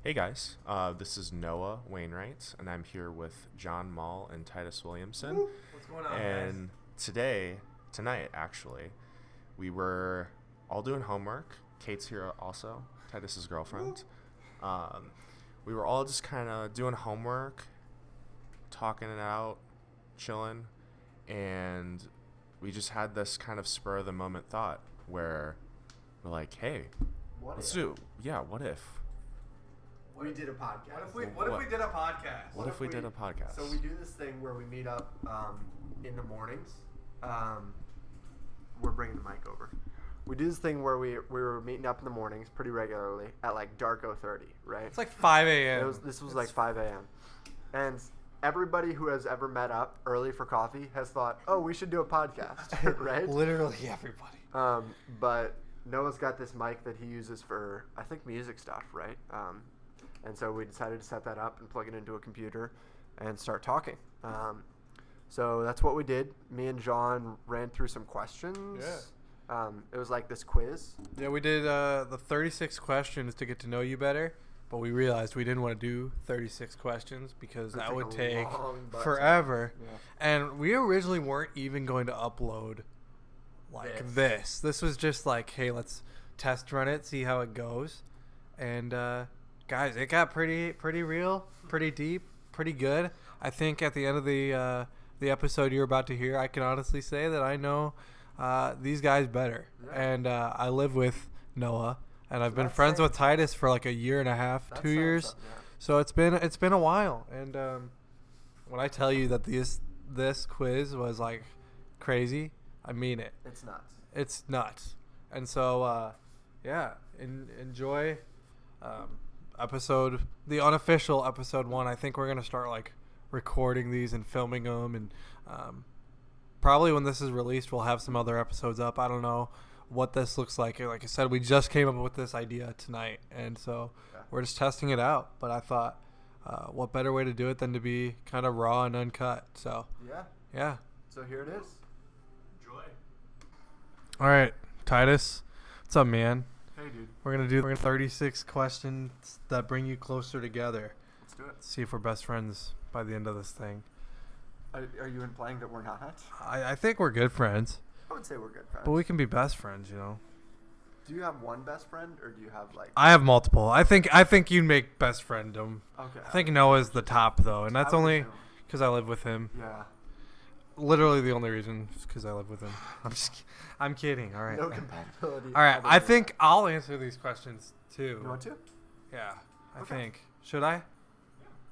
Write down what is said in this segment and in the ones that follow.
Hey guys, this is Noah Wainwright, and I'm here with John Mall and Titus Williamson. Woo! What's going on, And tonight actually, we were all doing homework. Kate's here also, Titus's girlfriend. Um, we were all just kind of doing homework, talking it out, chilling, and we just had this kind of spur of the moment thought where we're like, hey, what if? We did a podcast. What if we did a podcast? What if we did a podcast? So we do this thing where we meet up in the mornings. We're bringing the mic over. We do this thing where we were meeting up in the mornings pretty regularly at like dark 0:30, right? It's like 5 a.m. This was like 5 a.m. And everybody who has ever met up early for coffee has thought, oh, we should do a podcast, right? Literally everybody. But Noah's got this mic that he uses for, I think, music stuff, right? And so we decided to set that up and plug it into a computer and start talking. So that's what we did. Me and John ran through some questions. Yeah. It was like this quiz. Yeah, we did the 36 questions to get to know you better, but we realized we didn't want to do 36 questions because that would take forever. Yeah. And we originally weren't even going to upload like this. This was just like, hey, let's test run it, see how it goes. And guys, it got pretty real, pretty deep, pretty good. I think at the end of the episode you're about to hear, I can honestly say that I know these guys better. Yeah. And I live with Noah, and I've been friends with Titus for like a year and a half, 2 years. Yeah. So it's been a while. And when I tell you that this quiz was like crazy, I mean it. It's nuts. It's nuts. And so enjoy the unofficial episode 1. I think we're gonna start like recording these and filming them, and probably when this is released we'll have some other episodes up. I don't know what this looks like. Like I said, we just came up with this idea tonight, and so we're just testing it out. But I thought what better way to do it than to be kind of raw and uncut. So yeah. So here it is. Enjoy. All right, Titus, what's up, man? Hey, dude. We're gonna do 36 questions that bring you closer together. Let's do it. See if we're best friends by the end of this thing. Are you implying that we're not? I think we're good friends, I would say we're good friends. but we can be best friends, you know. Do you have one best friend, or do you have like? I have multiple. I think you make best friendom. Okay. I think Noah's the top though, and that's I would only assume. because I live with him. Yeah. Literally the only reason is because I live with him. I'm kidding. All right. No compatibility. All right. other I than think that. I'll answer these questions too. You want to? Yeah. I Okay. think. Should I?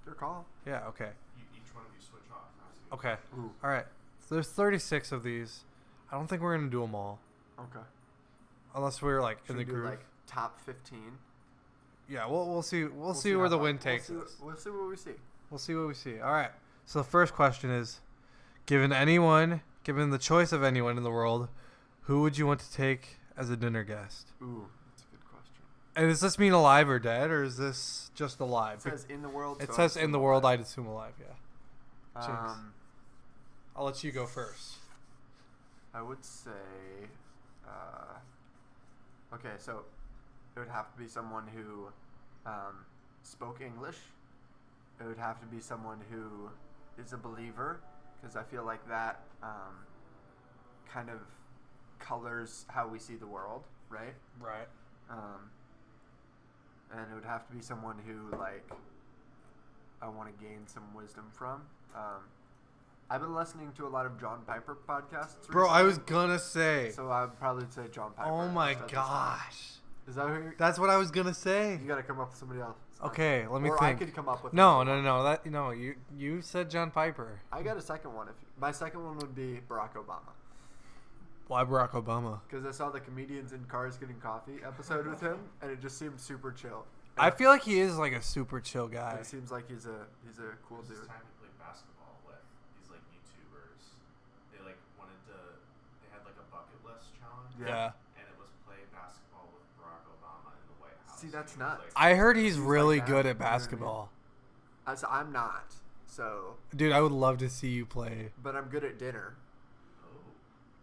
Your call. Yeah. Okay. Each one of you switch off. Okay. Ooh. All right. So there's 36 of these. I don't think we're gonna do them all, Okay. unless we're like Should in we the do group. like top 15? Yeah. We'll see. We'll see where how the far- wind takes us. We'll see what we see. We'll see what we see. All right. So the first question is, given the choice of anyone in the world, who would you want to take as a dinner guest? Ooh, that's a good question. And does this mean alive or dead, or is this just alive? It says in the world. It so says I in the assume world. alive. I'd assume alive. Yeah. Jinx. I'll let you go first. I would say. Okay, so it would have to be someone who spoke English. It would have to be someone who is a believer, because I feel like that kind of colors how we see the world, right? Right. And it would have to be someone who, like, I want to gain some wisdom from. I've been listening to a lot of John Piper podcasts Bro, recently, I was gonna say. so I'd probably say John Piper. Oh my at this time. gosh. Is that who you're... That's what I was gonna say. You gotta come up with somebody else. It's not- Okay, let me or think. I could come up with... No. something. You said John Piper. I got a second one. My second one would be Barack Obama. Why Barack Obama? Because I saw the Comedians in Cars Getting Coffee episode with him, and it just seemed super chill. I feel like he is like a super chill guy. It seems like he's a cool This dude. time he played basketball with these like YouTubers. They like they had like a bucket list challenge. Yeah. And it was play basketball with Barack Obama in the White House. See, that's And he was nuts. I heard he's He's really like that, good you at know what I mean? basketball. I'm not, so... Dude, I would love to see you play. But I'm good at dinner. Oh.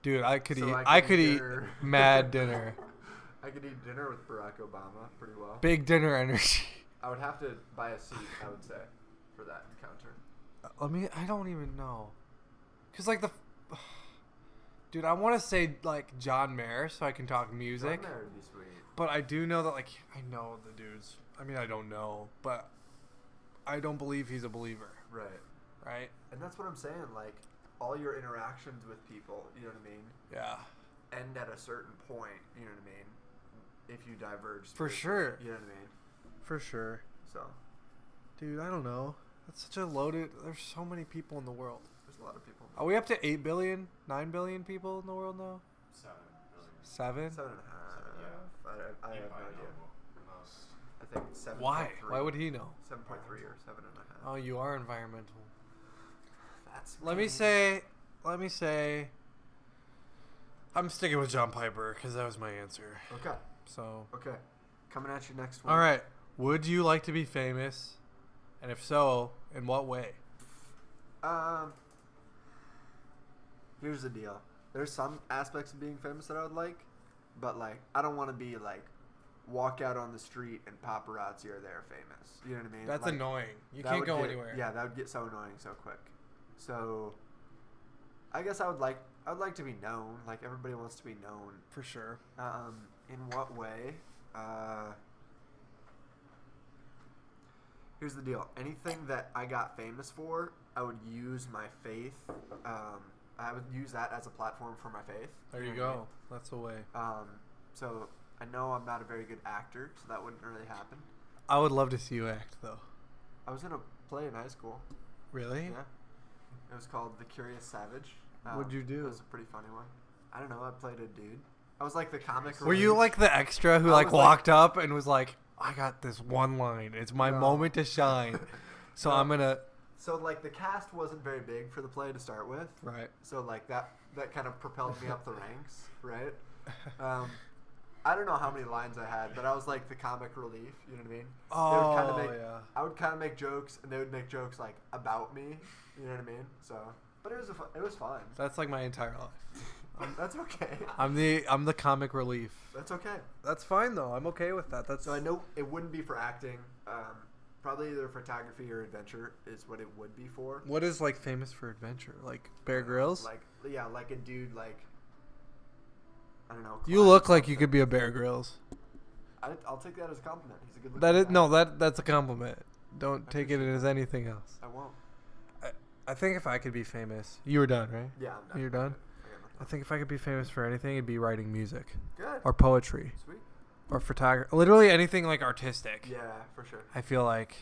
Dude, I could So eat. I I could could eat eat dinner. mad dinner. I could eat dinner with Barack Obama pretty well. Big dinner energy. I would have to buy a seat, I would say, for that encounter. I don't even know. Because, like, dude, I want to say, like, John Mayer so I can talk music. John Mayer would be sweet. But I do know that, like, I know the dude's. I mean, I don't know, but I don't believe he's a believer. Right? And that's what I'm saying. Like, all your interactions with people, you know what I mean? Yeah. End at a certain point, you know what I mean? If you diverge. For sure. You know what I mean? For sure. So. Dude, I don't know. That's such a loaded. There's so many people in the world. There's a lot of people. Are we up to 8 billion, 9 billion people in the world now? 7 billion. 7? 7.5. Yeah. I have no idea. Most. I think 7. Why? Why would he know? 7.3 or 7.5. Oh, you are environmental. That's. Let me say. I'm sticking with John Piper because that was my answer. Okay. So. Okay. Coming at you next one. All right. Would you like to be famous? And if so, in what way? Here's the deal. There's some aspects of being famous that I would like, but like I don't want to be like walk out on the street and paparazzi are there famous. You know what I mean? That's like, annoying. You that can't would go get- anywhere. Yeah, that would get so annoying so quick. So I guess I'd like to be known. Like everybody wants to be known. For sure. In what way? Here's the deal. Anything that I got famous for, I would use my faith. I would use that as a platform for my faith. There you go. That's the way. So I know I'm not a very good actor, so that wouldn't really happen. I would love to see you act, though. I was in a play in high school. Really? Yeah. It was called The Curious Savage. What'd you do? It was a pretty funny one. I don't know. I played a dude. I was like the comic Were you relief. like the extra who I like was like- walked up and was like, I got this one line. It's my No. moment to shine. So No. I'm going to. So like the cast wasn't very big for the play to start with. Right. So like that kind of propelled me up the ranks, right? I don't know how many lines I had, but I was like the comic relief. You know what I mean? Oh, yeah. I would kind of make jokes, and they would make jokes like about me. You know what I mean? So, but it was fun. That's like my entire life. That's okay. I'm the comic relief. That's okay. That's fine though. I'm okay with that. That's So I know it wouldn't be for acting. Probably either photography or adventure is what it would be for. What is like famous for adventure? Like Bear Grylls? Like a dude like. I don't know. You look like you could be a Bear Grylls. I'll take that as a compliment. He's a good looking That is guy. that's a compliment. Don't I take it appreciate as anything else. I won't. I think if I could be famous, you were done, right? Yeah, I'm done. You're done? I got I nothing. think if I could be famous for anything, it'd be writing music Good. or poetry Sweet. or photography. Literally anything like artistic. Yeah, for sure. I feel like,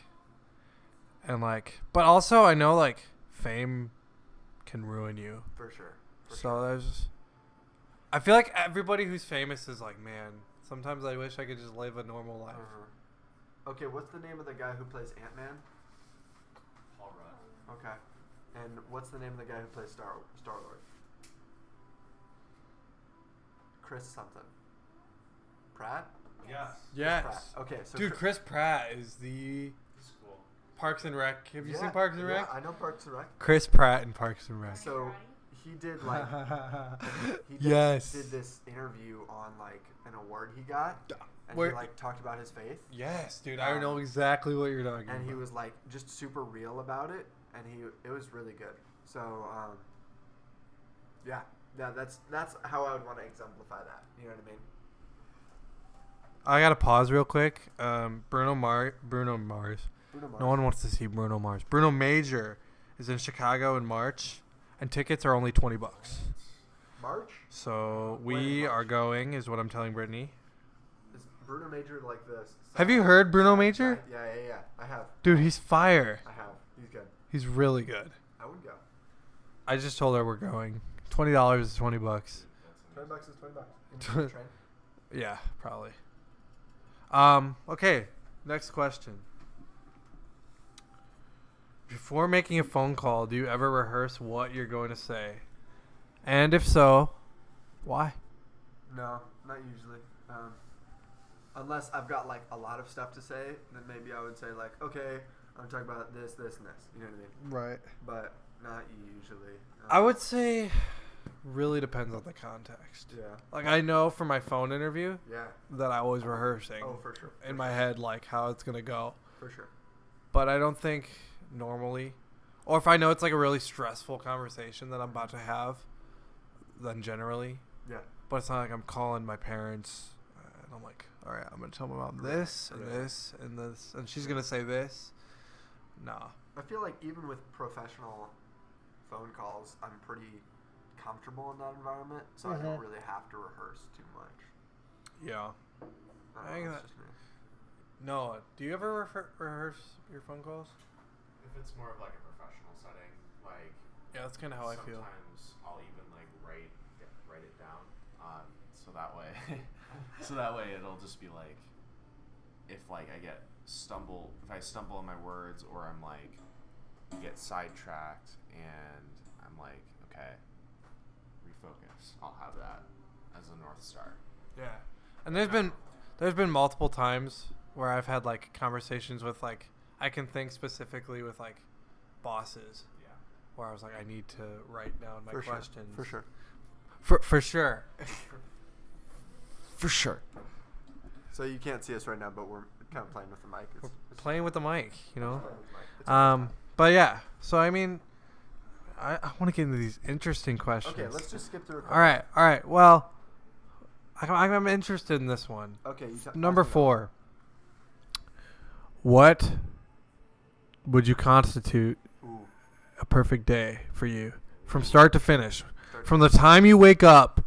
and like, but also I know like fame can ruin you. For sure. For So there's, I feel like everybody who's famous is like, man, sometimes I wish I could just live a normal life. Okay, what's the name of the guy who plays Ant-Man? Paul Rudd. Okay. And what's the name of the guy who plays Star-Lord? Chris something. Pratt? Yes. Yes. Pratt. Okay, so Dude, Chris Pratt is the It's cool. Parks and Rec. Have you Yeah, seen Parks and Rec? Yeah, I know Parks and Rec. Chris Pratt in Parks and Rec. So he did like Yes. did this interview on like an award he got, and Where- he like talked about his faith, Yes, dude. I know exactly what you're talking and he about. was like just super real about it, and it was really good. So yeah, that's how I would want to exemplify that. You know what I mean? I gotta pause real quick. Bruno Mars. Bruno Mars. No one wants to see Bruno Mars. Bruno Major is in Chicago in March, and tickets are only $20. March? So When in we March? are going, is what I'm telling Brittany. Is Bruno Major like this? Have you heard Bruno Major? Yeah. I have. Dude, he's fire. I have. He's good. He's really good. I would go. I just told her we're going. $20 is $20. $20 is $20. In the train. Yeah, probably. Okay, next question. Before making a phone call, do you ever rehearse what you're going to say? And if so, why? No, not usually. Unless I've got like a lot of stuff to say, then maybe I would say like, okay, I'm talking about this, this, and this. You know what I mean? Right. But not usually. I would say really depends on the context. Yeah. Like I know from my phone interview Yeah. that I was rehearsing Oh, for sure. in my head like how it's going to go. For sure. But I don't think normally, or if I know it's like a really stressful conversation that I'm about to have, then generally. Yeah. But it's not like I'm calling my parents and I'm like, all right, I'm going to tell my mom this and this and this, and she's going to say this. Nah. I feel like even with professional phone calls, I'm pretty comfortable in that environment, so I don't really have to rehearse too much. Yeah. I don't know, it's just me. No. Do you ever rehearse your phone calls? If it's more of like a professional setting, like Yeah, that's kind of how I feel. sometimes I'll even like write it down, so that way it'll just be like, if like if I stumble in my words, or I'm like get sidetracked and I'm like, okay, refocus. I'll have that as a North Star. Yeah. And there's been multiple times where I've had like conversations with like, I can think specifically with like bosses. Yeah. Where I was like, I need to write down my questions. For sure. For sure. For sure. So you can't see us right now, but we're kind of playing with the mic. We're playing with the mic, you know? Playing with the mic. It's But yeah, so I mean, I want to get into these interesting questions. okay, let's just skip through a couple. All right. Well, I'm interested in this one. Okay. Number 4. What would you constitute Ooh. a perfect day for you from start to finish? From the time you wake up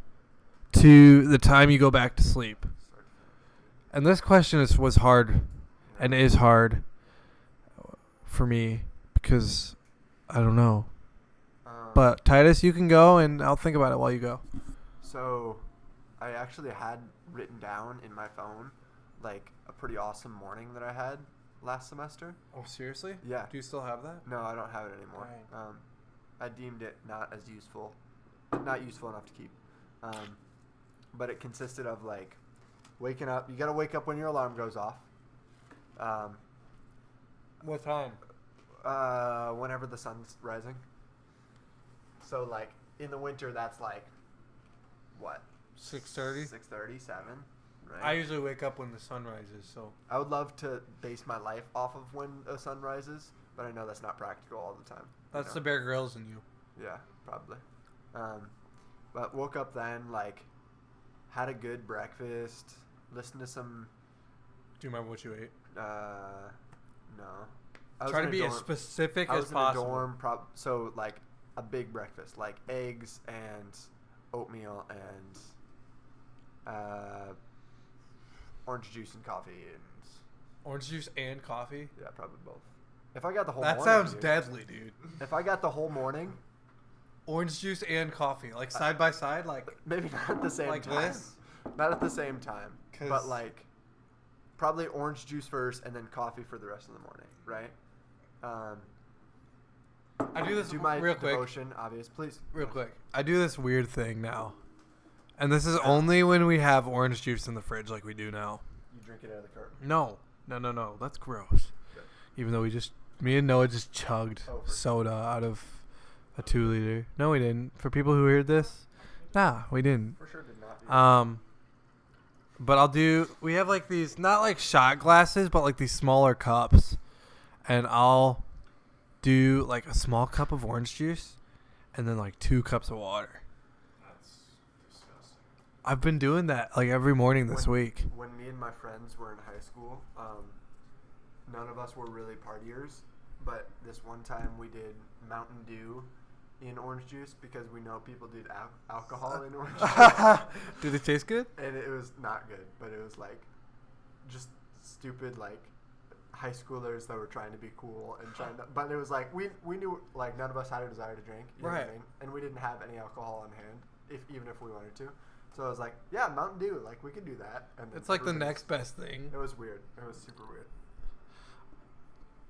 to the time you go back to sleep. And this question was hard and is hard for me because I don't know. But Titus, you can go and I'll think about it while you go. So I actually had written down in my phone like a pretty awesome morning that I had last semester. Oh, seriously? Yeah. Do you still have that? No, I don't have it anymore. I deemed it not useful enough to keep. But it consisted of like waking up. You got to wake up when your alarm goes off. What time? Whenever the sun's rising. So like in the winter, that's like what? 6:30? 6:30, 7, right? I usually wake up when the sun rises, so. I would love to base my life off of when the sun rises, but I know that's not practical all the time. That's the Bear Grylls in you. Yeah, probably. But woke up then, like, had a good breakfast, listened to some. Do you remember what you ate? No. I was Try in to a be dorm. as specific I as was possible. in a dorm, so like a big breakfast, like eggs and oatmeal and orange juice and coffee and Orange juice and coffee? yeah, probably both. If I got the whole That morning, sounds dude. deadly, dude. If I got the whole morning, Orange juice and coffee, like side by side, like maybe not at the same like time. this. Not at the same time, 'Cause- but like probably orange juice first and then coffee for the rest of the morning, right? I do this Do my real quick. devotion, obvious, please. Real quick. I do this weird thing now. And this is only when we have orange juice in the fridge like we do now. You drink it out of the carton. No. That's gross. Good. Even though me and Noah just chugged Oh, for soda out of a 2-liter. No, we didn't. For people who heard this, nah, we didn't. For sure did not. But we have like these, not like shot glasses, but like these smaller cups. And I'll do like a small cup of orange juice and then like 2 cups of water. That's disgusting. I've been doing that like every morning this week. When me and my friends were in high school, none of us were really partiers, but this one time we did Mountain Dew in orange juice because we know people did alcohol in orange juice. Did it taste good? And it was not good, but it was like just stupid like high schoolers that were trying to be cool and trying to, but it was like we knew like none of us had a desire to drink, you know what I Right. mean? And we didn't have any alcohol on hand, even if we wanted to. So I was like, yeah, Mountain Dew, like we could do that. And then It's like the everybody- next best thing. It was weird. It was super weird.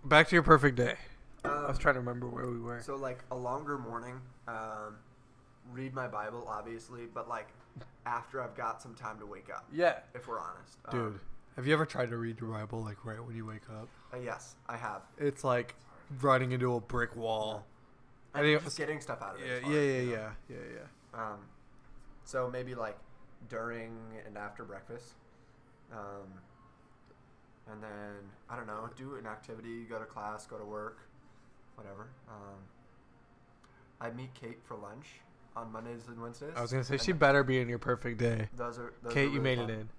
Back to your perfect day. I was trying to remember where we were. So like a longer morning, read my Bible obviously, but like after I've got some time to wake up, Yeah. if we're honest. Dude, have you ever tried to read your Bible like right when you wake up? Yes, I have. It's like running into a brick wall. And Anyways- just getting stuff out of it. is Yeah. hard, you know? So maybe like during and after breakfast, and then I don't know, do an activity, go to class, go to work, whatever. I meet Kate for lunch on Mondays and Wednesdays. I was gonna say she better be in your perfect day. Those Kate, are you really made fun. it in.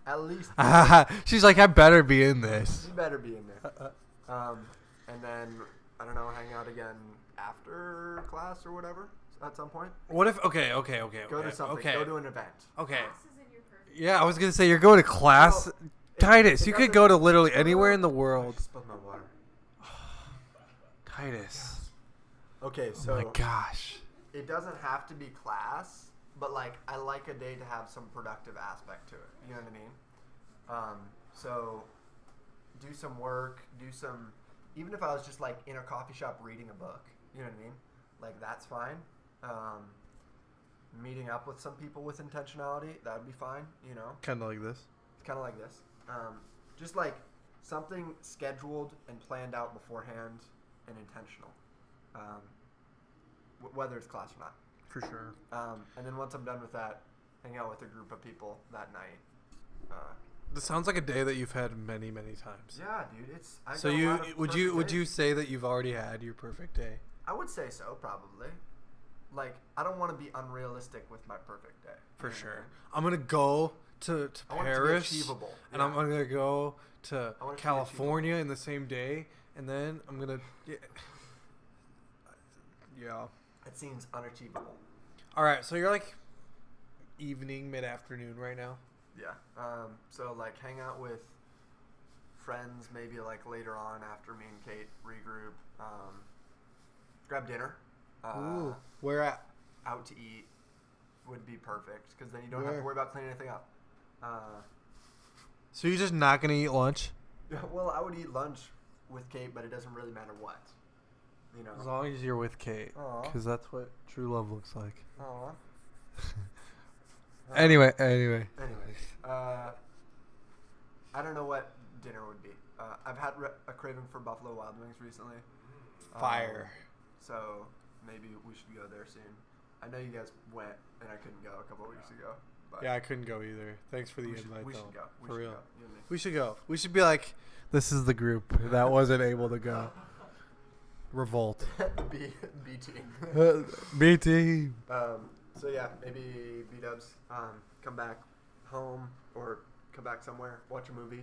At least She's like, I better be in this. you better be in there. And then I don't know, hang out again after class or whatever at some point. What if? Okay. Go to something. Okay. Go to an event. Okay. Class is in your perfect. Yeah, I was gonna say you're going to class, Well, Titus. it You could doesn't- go to literally anywhere in the I world. just spilled my water. Titus. Okay, Oh so my gosh. it doesn't have to be class, but like I like a day to have some productive aspect to it. You know what I mean? So do some work, even if I was just like in a coffee shop reading a book, you know what I mean? Like that's fine. Meeting up with some people with intentionality, that would be fine, you know? Kind of like this. It's kind of like this. Just like something scheduled and planned out beforehand and intentional. Whether it's class or not. For sure. And then once I'm done with that, hang out with a group of people that night. This sounds like a day that you've had many, many times. Yeah, dude, it's. I So got a you lot of would perfect you days. say that you've already had your perfect day? I would say so, probably. Like, I don't want to be unrealistic with my perfect day. For You know what I sure. mean? I'm gonna go to I want it to be Paris, achievable. and Yeah. I'm gonna go to I want it to be California in the same day, and then I'm gonna. Yeah. It seems unachievable. All right, so you're like evening, mid-afternoon right now. Yeah. So like hang out with friends maybe like later on after me and Kate regroup. Grab dinner. Ooh, where at? Out to eat would be perfect because then you don't have Where? to worry about cleaning anything up. So you're just not gonna eat lunch? Well, I would eat lunch with Kate, but it doesn't really matter what. You know. As long as you're with Kate, Aw. because that's what true love looks like. Aw. Anyway. Anyways, I don't know what dinner would be. I've had a craving for Buffalo Wild Wings recently. Fire. So maybe we should go there soon. I know you guys went and I couldn't go a couple weeks ago. But Yeah, I couldn't go either. Thanks for the we should, invite, we though. should go. We For should real. Go. You and me. We should go. We should be like, this is the group that wasn't able to go. Revolt. B team. B team. So yeah, maybe B-dubs. Come back home or come back somewhere. Watch a movie.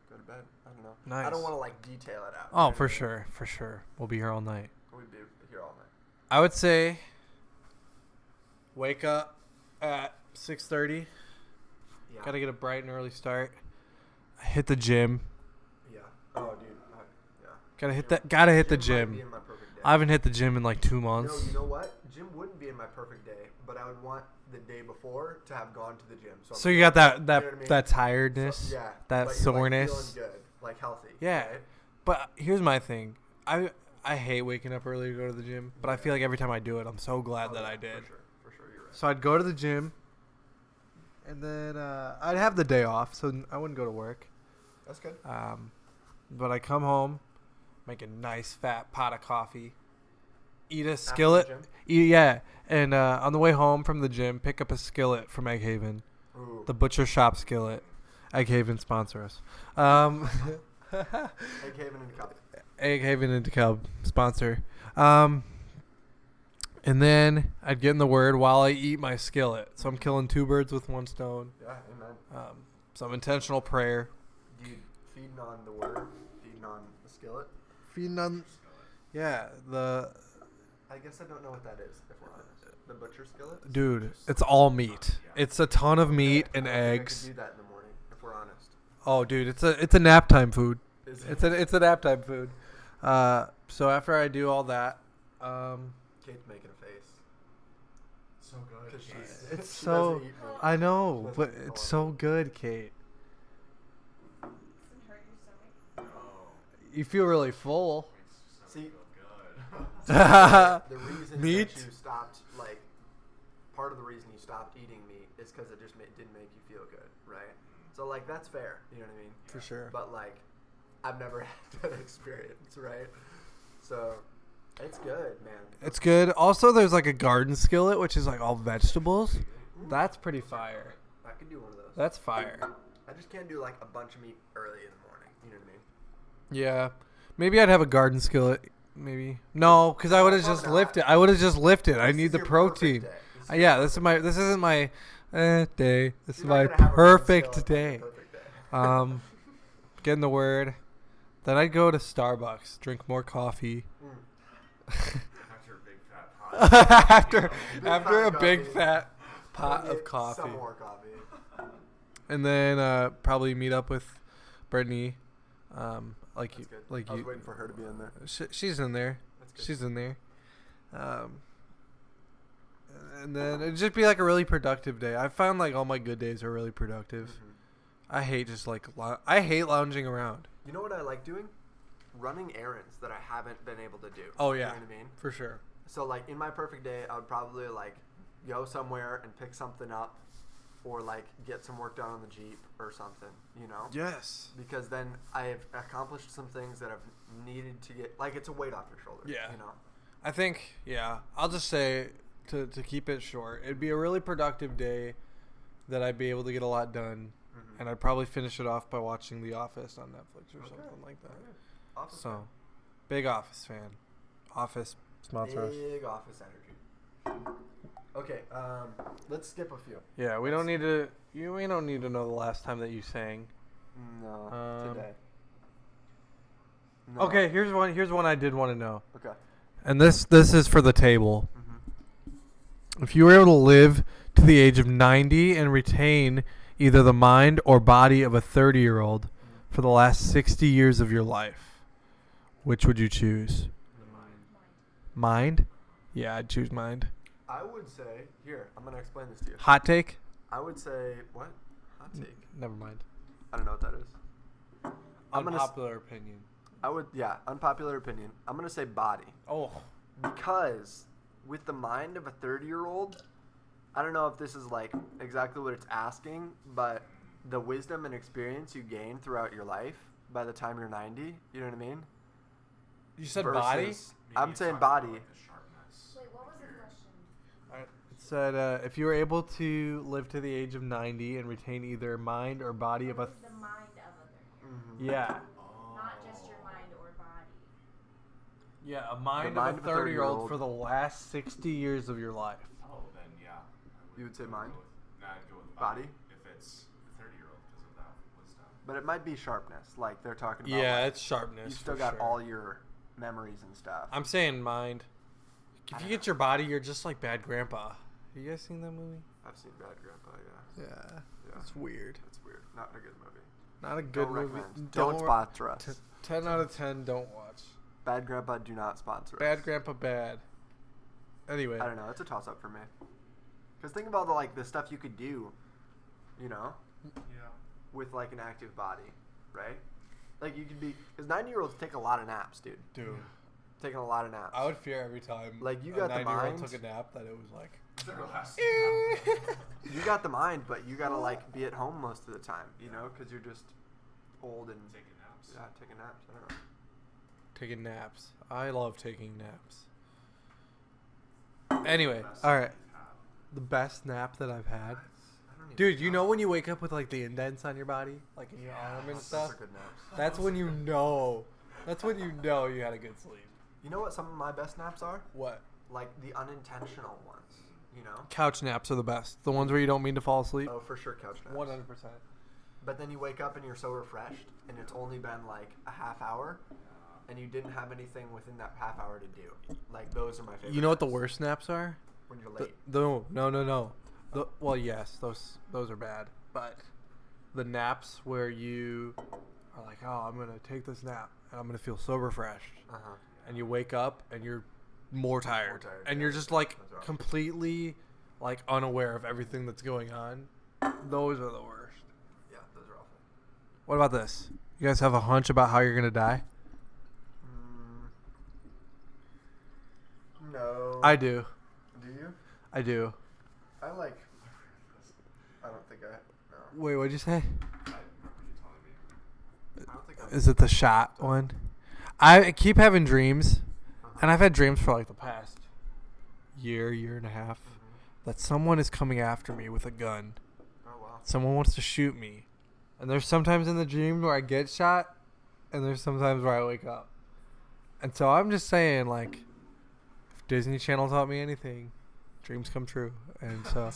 Go to bed. I don't know. Nice. I don't want to like detail it out. Oh, for sure. For sure. We'll be here all night. We'd be here all night. I would say wake up at 6:30. Yeah. Gotta get a bright and early start. Hit the gym. Yeah. Oh, dude. Yeah. Gotta hit the Might gym. be in my perfect day. I haven't hit the gym in like 2 No, months. you know what? Gym wouldn't be in my perfect day, but I would want the day before to have gone to the gym. So you got that You know what I mean? that tiredness, So, yeah. that but soreness. You're like feeling good, like healthy. Yeah. Right? But here's my thing. I hate waking up early to go to the gym, but I feel like every time I do it, I'm so glad that yeah, I did. For sure, you're right. So I'd go to the gym, and then I'd have the day off, so I wouldn't go to work. That's good. But I come home, make a nice fat pot of coffee, eat a the skillet, gym? and on the way home from the gym, pick up a skillet from Egg Haven, Ooh. the butcher shop skillet. Egg Haven sponsor us. Egg Haven and Cup. Egg Haven and DeKalb sponsor. And then I'd get in the Word while I eat my skillet. So I'm killing 2 birds with 1 stone. Yeah, amen. Some intentional prayer. Dude, feeding on the word, feeding on the skillet. Feeding on, yeah, I guess I don't know what that is, if we're honest. The butcher skillet? dude, it's all meat. It's a ton of meat and I don't think eggs. I could do that in the morning, if we're honest. Oh, dude, it's a nap time food. Is It's a nap time food. So after I do all that, Kate's making a face. So good. 'Cause she's, it's she so doesn't eat meat. I know, Doesn't but eat it's normal. so good, Kate. Doesn't hurt your stomach. You feel really full. See, Meat? the reason that you stopped, like, part of the reason you stopped eating meat is because it just didn't make you feel good, right? So, like, that's fair, you know what I mean? For sure. But, like, I've never had that experience, right? So, it's good, man. It's good. Also, there's like a garden skillet, which is like all vegetables. That's pretty fire. could do one of those. That's fire. I just can't do like a bunch of meat early in the morning. You know what I mean? Yeah. Maybe I'd have a garden skillet. Maybe. No, because I would have just lifted. I would have just lifted. I This need is the your protein. perfect day. Yeah, this isn't my day. This is You're my not gonna have a garden perfect skillet on your day. perfect day. Getting the word. Then I'd go to Starbucks, drink more coffee. After a big fat pot. after a big coffee. fat pot Get of coffee. Some more coffee. And then probably meet up with Brittany. Like That's you, good. like I was you. waiting for her to be in there. She's in there. That's good. She's in there. And then it'd just be like a really productive day. I found like all my good days are really productive. Mhm. I hate just like I hate lounging around. You know what I like doing? Running errands that I haven't been able to do. Oh yeah, You know what I mean? for sure. So like in my perfect day, I would probably like go somewhere and pick something up, or like get some work done on the Jeep or something. You know? Yes. Because then I've accomplished some things that I've needed to get. Like it's a weight off your shoulders. Yeah. You know? I think I'll just say to keep it short, it'd be a really productive day that I'd be able to get a lot done, Mhm. and I'd probably finish it off by watching The Office on Netflix or Okay. something like that. Alright. Office So, big Office fan. Office sponsor us. Big office energy. Okay, let's skip a few. Yeah, we don't need to. We don't need to know the last time that you sang. No, today. No. Okay, here's one. Here's one I did want to know, Okay. and this is for the table. Mm-hmm. If you were able to live to the age of 90 and retain either the mind or body of a 30-year-old for the last 60 years of your life, which would you choose? Mind? Yeah, I'd choose mind. I would say here. I'm gonna explain this to you. Hot take? I would say what? Hot take. Never mind. I don't know what that is. I'm gonna. Unpopular opinion. I would. Yeah. Unpopular opinion. I'm gonna say body Oh. because with the mind of a 30-year-old, I don't know if this is like exactly what it's asking, but the wisdom and experience you gain throughout your life by the time you're 90. You know what I mean? You said body? Versus- I'm saying body. Wait, what was the question? It said if you were able to live to the age of 90 and retain either mind or body of a... What is the mind of a 30-year-old? Mm-hmm. Yeah. Not just your mind or body. Yeah, a mind, mind of of a a 30-year-old 30-year-old. for the last 60 years of your life. Oh, then yeah. You would say mind? Nah, I'd go with Body? if it's a 30-year-old because of that wisdom. But it might be sharpness, like they're talking about. Yeah, like, it's sharpness. you still for got sure. all your memories and stuff. I'm saying mind. I If you don't get your body, you're just like Bad Grandpa. You guys seen that movie? I've seen Bad Grandpa. Yeah, Yeah. yeah. It's weird. That's weird. Not a good movie. Not a good Don't movie. recommend. Don't sponsor us. 10 out of 10, don't watch. Bad Grandpa, do not sponsor us. Bad Grandpa bad. Anyway. I don't know. It's a toss up for me. Because think about the stuff you could do, you know, Yeah. with like an active body, right? Like you could be, because 90-year-olds take a lot of naps, dude. Dude. Taking a lot of naps. I would fear every time Like, you a got the 90-year-old mind. took a nap that it was like... You got the mind, but you gotta like be at home most of the time, you know, because you're just old and Taking naps. yeah, taking naps. I don't know. Taking naps. I love taking naps. Anyway, Best all right. you've had. The best nap that I've had. I don't even Dude, you know when you wake up with like the indents on your body? Like in your arm and Those stuff? are good naps. That's when you know. That's when you know you had a good sleep. You know what some of my best naps are? What? Like the unintentional ones, you know? Couch naps are the best. The ones where you don't mean to fall asleep. Oh, for sure, couch naps. 100%. But then you wake up and you're so refreshed, and it's only been like a half hour, and you didn't have anything within that half hour to do. Like those are my favorite. You know what the naps. worst naps are? When you're late. No. Well, yes, those are bad. But the naps where you are like, oh, I'm gonna take this nap and I'm gonna feel so refreshed, Uh-huh. and you wake up and you're more tired, tired, and yeah. you're just like Those are awful. completely like unaware of everything that's going on. Those are the worst. Yeah, those are awful. What about this? You guys have a hunch about how you're gonna die? No. I do. Do you? I do. I like. I don't think I. No. Wait, what'd you say? I remember you telling me. I don't think I. Is it the shot one? I keep having dreams, and I've had dreams for like the past year and a half, that someone is coming after me with a gun. Oh wow. someone wants to shoot me. And there's sometimes in the dream where I get shot, and there's sometimes where I wake up. And so I'm just saying, like, if Disney Channel taught me anything, dreams come true. And so,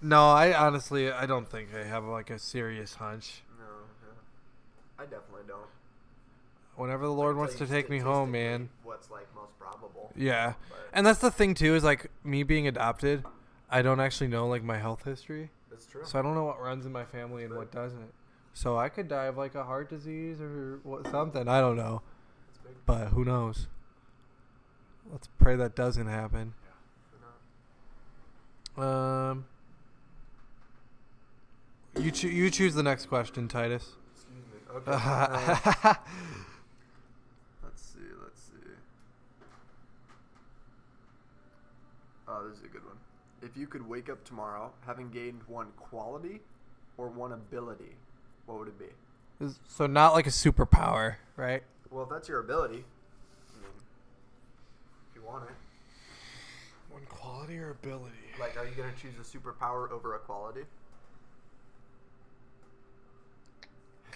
no, I honestly, I don't think I have, like, a serious hunch. No, I definitely don't. Whenever the Lord wants to take me home, man. What's, like, most probable. Yeah. But And that's the thing, too, is, like, me being adopted, I don't actually know, like, my health history. that's true. So I don't know what runs in my family and what doesn't. So I could die of, like, a heart disease or something. I don't know. That's big. But who knows? Let's pray that doesn't happen. Who knows? You choose the next question, Titus. Excuse me. Okay. Let's see. Oh, this is a good one. If you could wake up tomorrow having gained one quality or one ability, what would it be? So not like a superpower, right? Well, if that's your ability, I mean, if you want it. One quality or ability? Like, are you going to choose a superpower over a quality?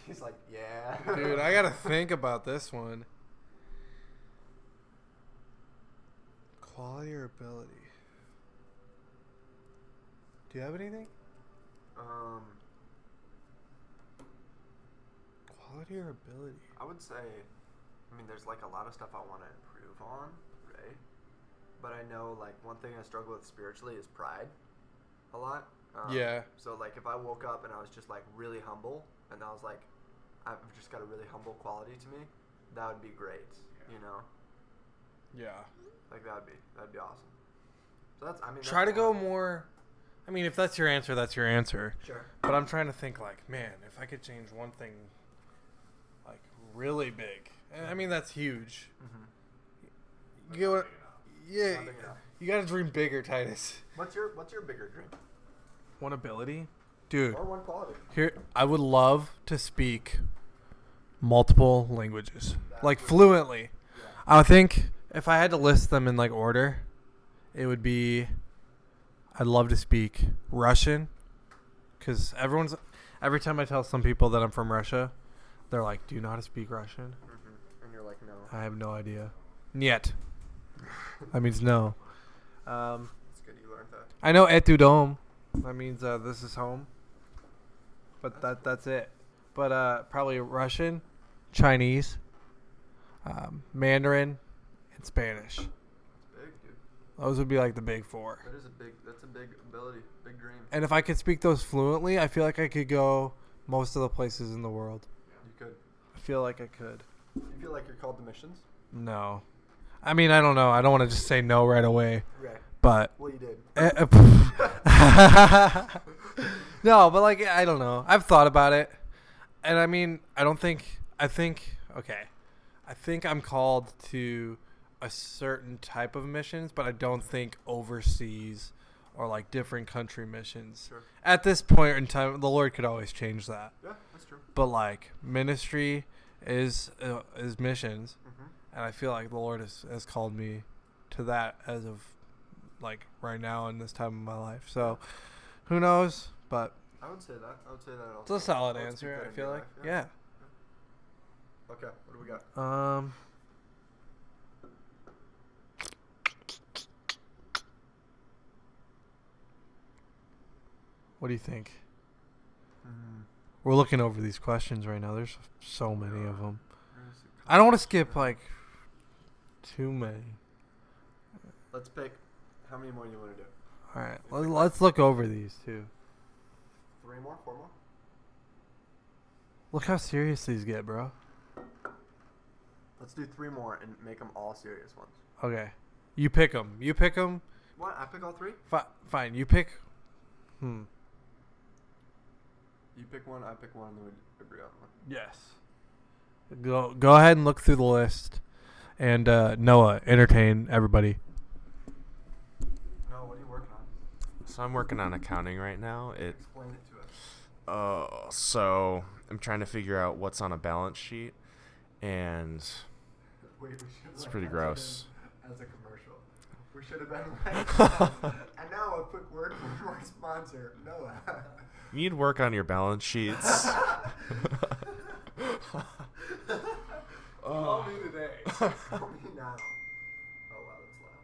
He's like, yeah. Dude, I gotta think about this one. Quality or ability? Do you have anything? Quality or ability? I would say, I mean, there's like a lot of stuff I want to improve on, right? But I know, like, one thing I struggle with spiritually is pride a lot. Yeah. So, like, if I woke up and I was just, like, really humble, and I was like, I've just got a really humble quality to me, that would be great, you know? Yeah. Like, that'd be awesome. So that's, I mean, Try to that's go one. more. I mean, if that's your answer, that's your answer. Sure. But I'm trying to think, like, man, if I could change one thing, like, really big. And I mean, that's huge. Mm-hmm. You go, yeah, Not big enough. you gotta dream bigger, Titus. What's your bigger dream? One ability, dude. Or one quality? Here, I would love to speak multiple languages, like fluently. Yeah. I think if I had to list them in like order, it would be. I'd love to speak Russian, because every time I tell some people that I'm from Russia, they're like, "Do you know how to speak Russian?" Mm-hmm. And you're like, no. I have no idea. Niet. That means no. It's good you learned that. I know etu dom. That means this is home. But that's it. But probably Russian, Chinese, Mandarin, and Spanish. Big, dude. Those would be like the big four. That's a big ability, big dream. And if I could speak those fluently, I feel like I could go most of the places in the world. You could. I feel like I could. You feel like you're called to missions? No. I mean, I don't know. I don't want to just say no right away. Right. But Well, you did. no, but like I don't know. I've thought about it, and I mean, I think I'm called to a certain type of missions, but I don't think overseas or like different country missions. Sure. At this point in time, the Lord could always change that. Yeah, that's true. But like ministry is missions, Mm-hmm. and I feel like the Lord has called me to that as of like right now in this time of my life. So who knows? But I would say that. it's a solid I would answer. speak that I into feel your like life, yeah. Okay, what do we got? What do you think? We're looking over these questions right now. There's so many of them. I don't want to skip like too many. Let's pick. How many more do you want to do? All right, let's look over these too. 3 more? 4 more? Look how serious these get, bro. Let's do 3 more and make them all serious ones. Okay, you pick them. You pick them. What? I pick all 3? Fine. You pick. You pick one, I pick one, and then we agree on one. Yes. Go ahead and look through the list, and Noah, entertain everybody. No, what are you working on? So I'm working on accounting right now. Explain it to us. So I'm trying to figure out what's on a balance sheet, and Wait, it's pretty gross. As a commercial. We should have been like, and now a quick word from our sponsor, Noah. You need work on your balance sheets. Call me today. Call me now. Oh wow, that's loud.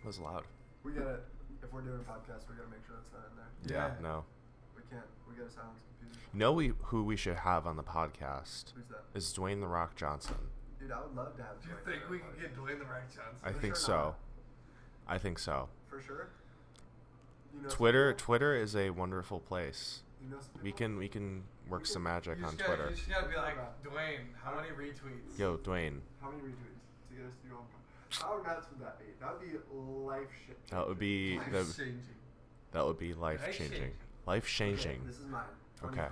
That was loud. We gotta, if we're doing a podcast, we gotta make sure that's not in there. Yeah, Yeah. no. We can't. We gotta silence computers. You know who we should have on the podcast Who's that? is Dwayne The Rock Johnson. Dude, I would love to have. Do you Dwayne think on we the can podcast. get Dwayne the Rock Johnson? I For think sure so. not. I think so. For sure. You know some Twitter people? Twitter is a wonderful place. You know some We people? can work some You magic on just gotta- Twitter. You just gotta be like, Dwayne, how many retweets? Yo, Dwayne, How many retweets to get us to your own? How nuts would that be? That would be life shit. that would be Life changing. that would be life changing. Life changing. This is mine. Okay.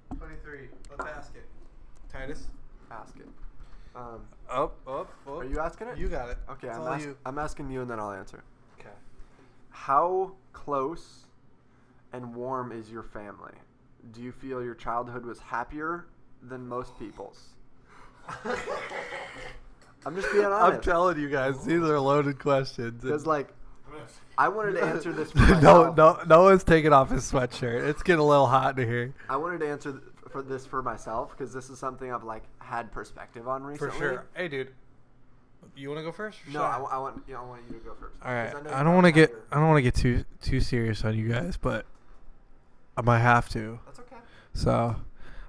23. 23. Let's ask it. Titus? Ask it. Up. Are you asking it? You got it. Okay, It's all you. I'm asking you and then I'll answer. Okay. How close and warm is your family? Do you feel your childhood was happier than most people's? I'm just being honest. I'm telling you guys, these are loaded questions. Because, like, I wanted to answer this for myself. no one's taking off his sweatshirt. It's getting a little hot in here. I wanted to answer for this for myself because this is something I've, like, had perspective on recently. For sure. Hey, dude. You want to go first? Or No, should I want you to go first. All right. 'Cause know I you don't want to probably get have your- too serious on you guys, but I might have to. That's okay. So,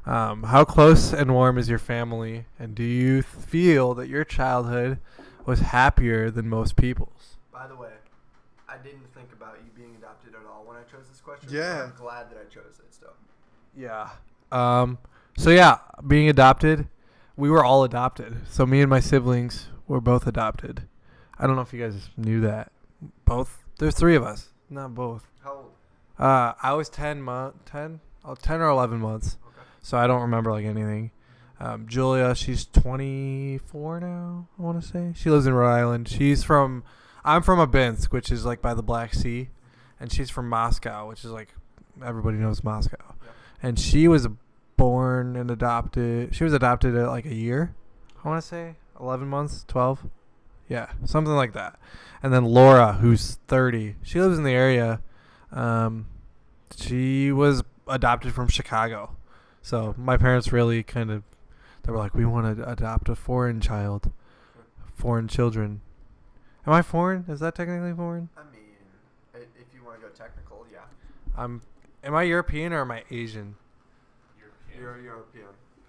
how close and warm is your family, and do you feel that your childhood was happier than most people's? By the way, I didn't think about you being adopted at all when I chose this question. Yeah. I'm glad that I chose it still. Yeah. So yeah, being adopted, we were all adopted. So me and my siblings were both adopted. I don't know if you guys knew that. Both. There's 3 of us, not both. How old? I was 10 or 11 months. Okay. So I don't remember like anything. Julia, she's 24 now, I want to say. She lives in Rhode Island. I'm from Abinsk, which is like by the Black Sea, and she's from Moscow, which is like everybody knows Moscow. Yeah. And she was born and adopted. She was adopted at like a year, I want to say 11 months, 12. Yeah, something like that. And then Laura, who's 30, she lives in the area. She was adopted from Chicago. So my parents really they were like, we want to adopt a foreign children. Am I foreign? Is that technically foreign? I mean, if you want to go technical, yeah. Am I European or am I Asian? You're European.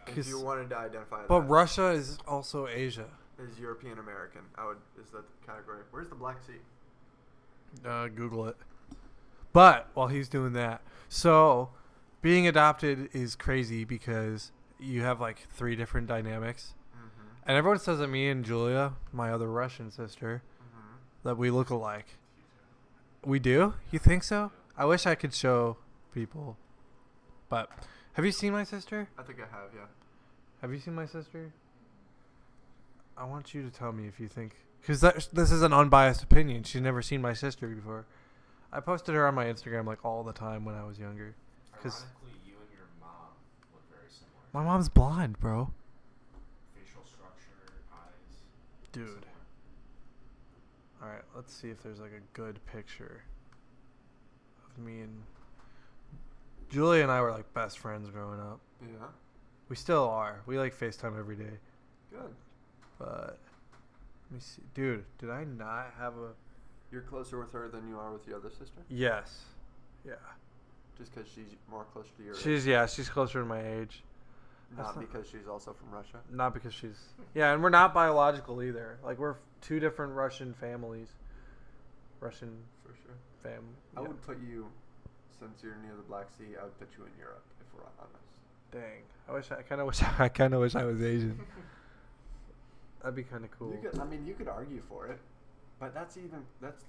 If 'Cause- you wanted to identify But that Russia is also Asia. as European American, is that the category? Where's the Black Sea? Google it. But while he's doing that, so being adopted is crazy because you have like 3 different dynamics. Mm-hmm. And everyone says that me and Julia, my other Russian sister, Mm-hmm. that we look alike. We do? You think so? I wish I could show people. But have you seen my sister? I think I have, yeah. Have you seen my sister? I want you to tell me if you think... Because this is an unbiased opinion. She's never seen my sister before. I posted her on my Instagram like all the time when I was younger. 'Cause Ironically, you and your mom look very similar. my mom's blind, bro. Facial structure, eyes. Dude. Alright, let's see if there's like a good picture of me and... Julia and I were like best friends growing up. Yeah. We still are. We like FaceTime every day. Good. But... Let me see. Dude, did I not have a... You're closer with her than you are with your other sister? Yes. Yeah. Just because she's more closer to your age? She's closer to my age. Not That's not- because she's also from Russia? Not because she's... Yeah, and we're not biological either. Like, we're 2 different Russian families. Russian For sure. fam... I yeah. would put you, since you're near the Black Sea, I would put you in Europe, if we're honest. Dang. I kind of wish I was Asian. That'd be kind of cool. You could argue for it, but that's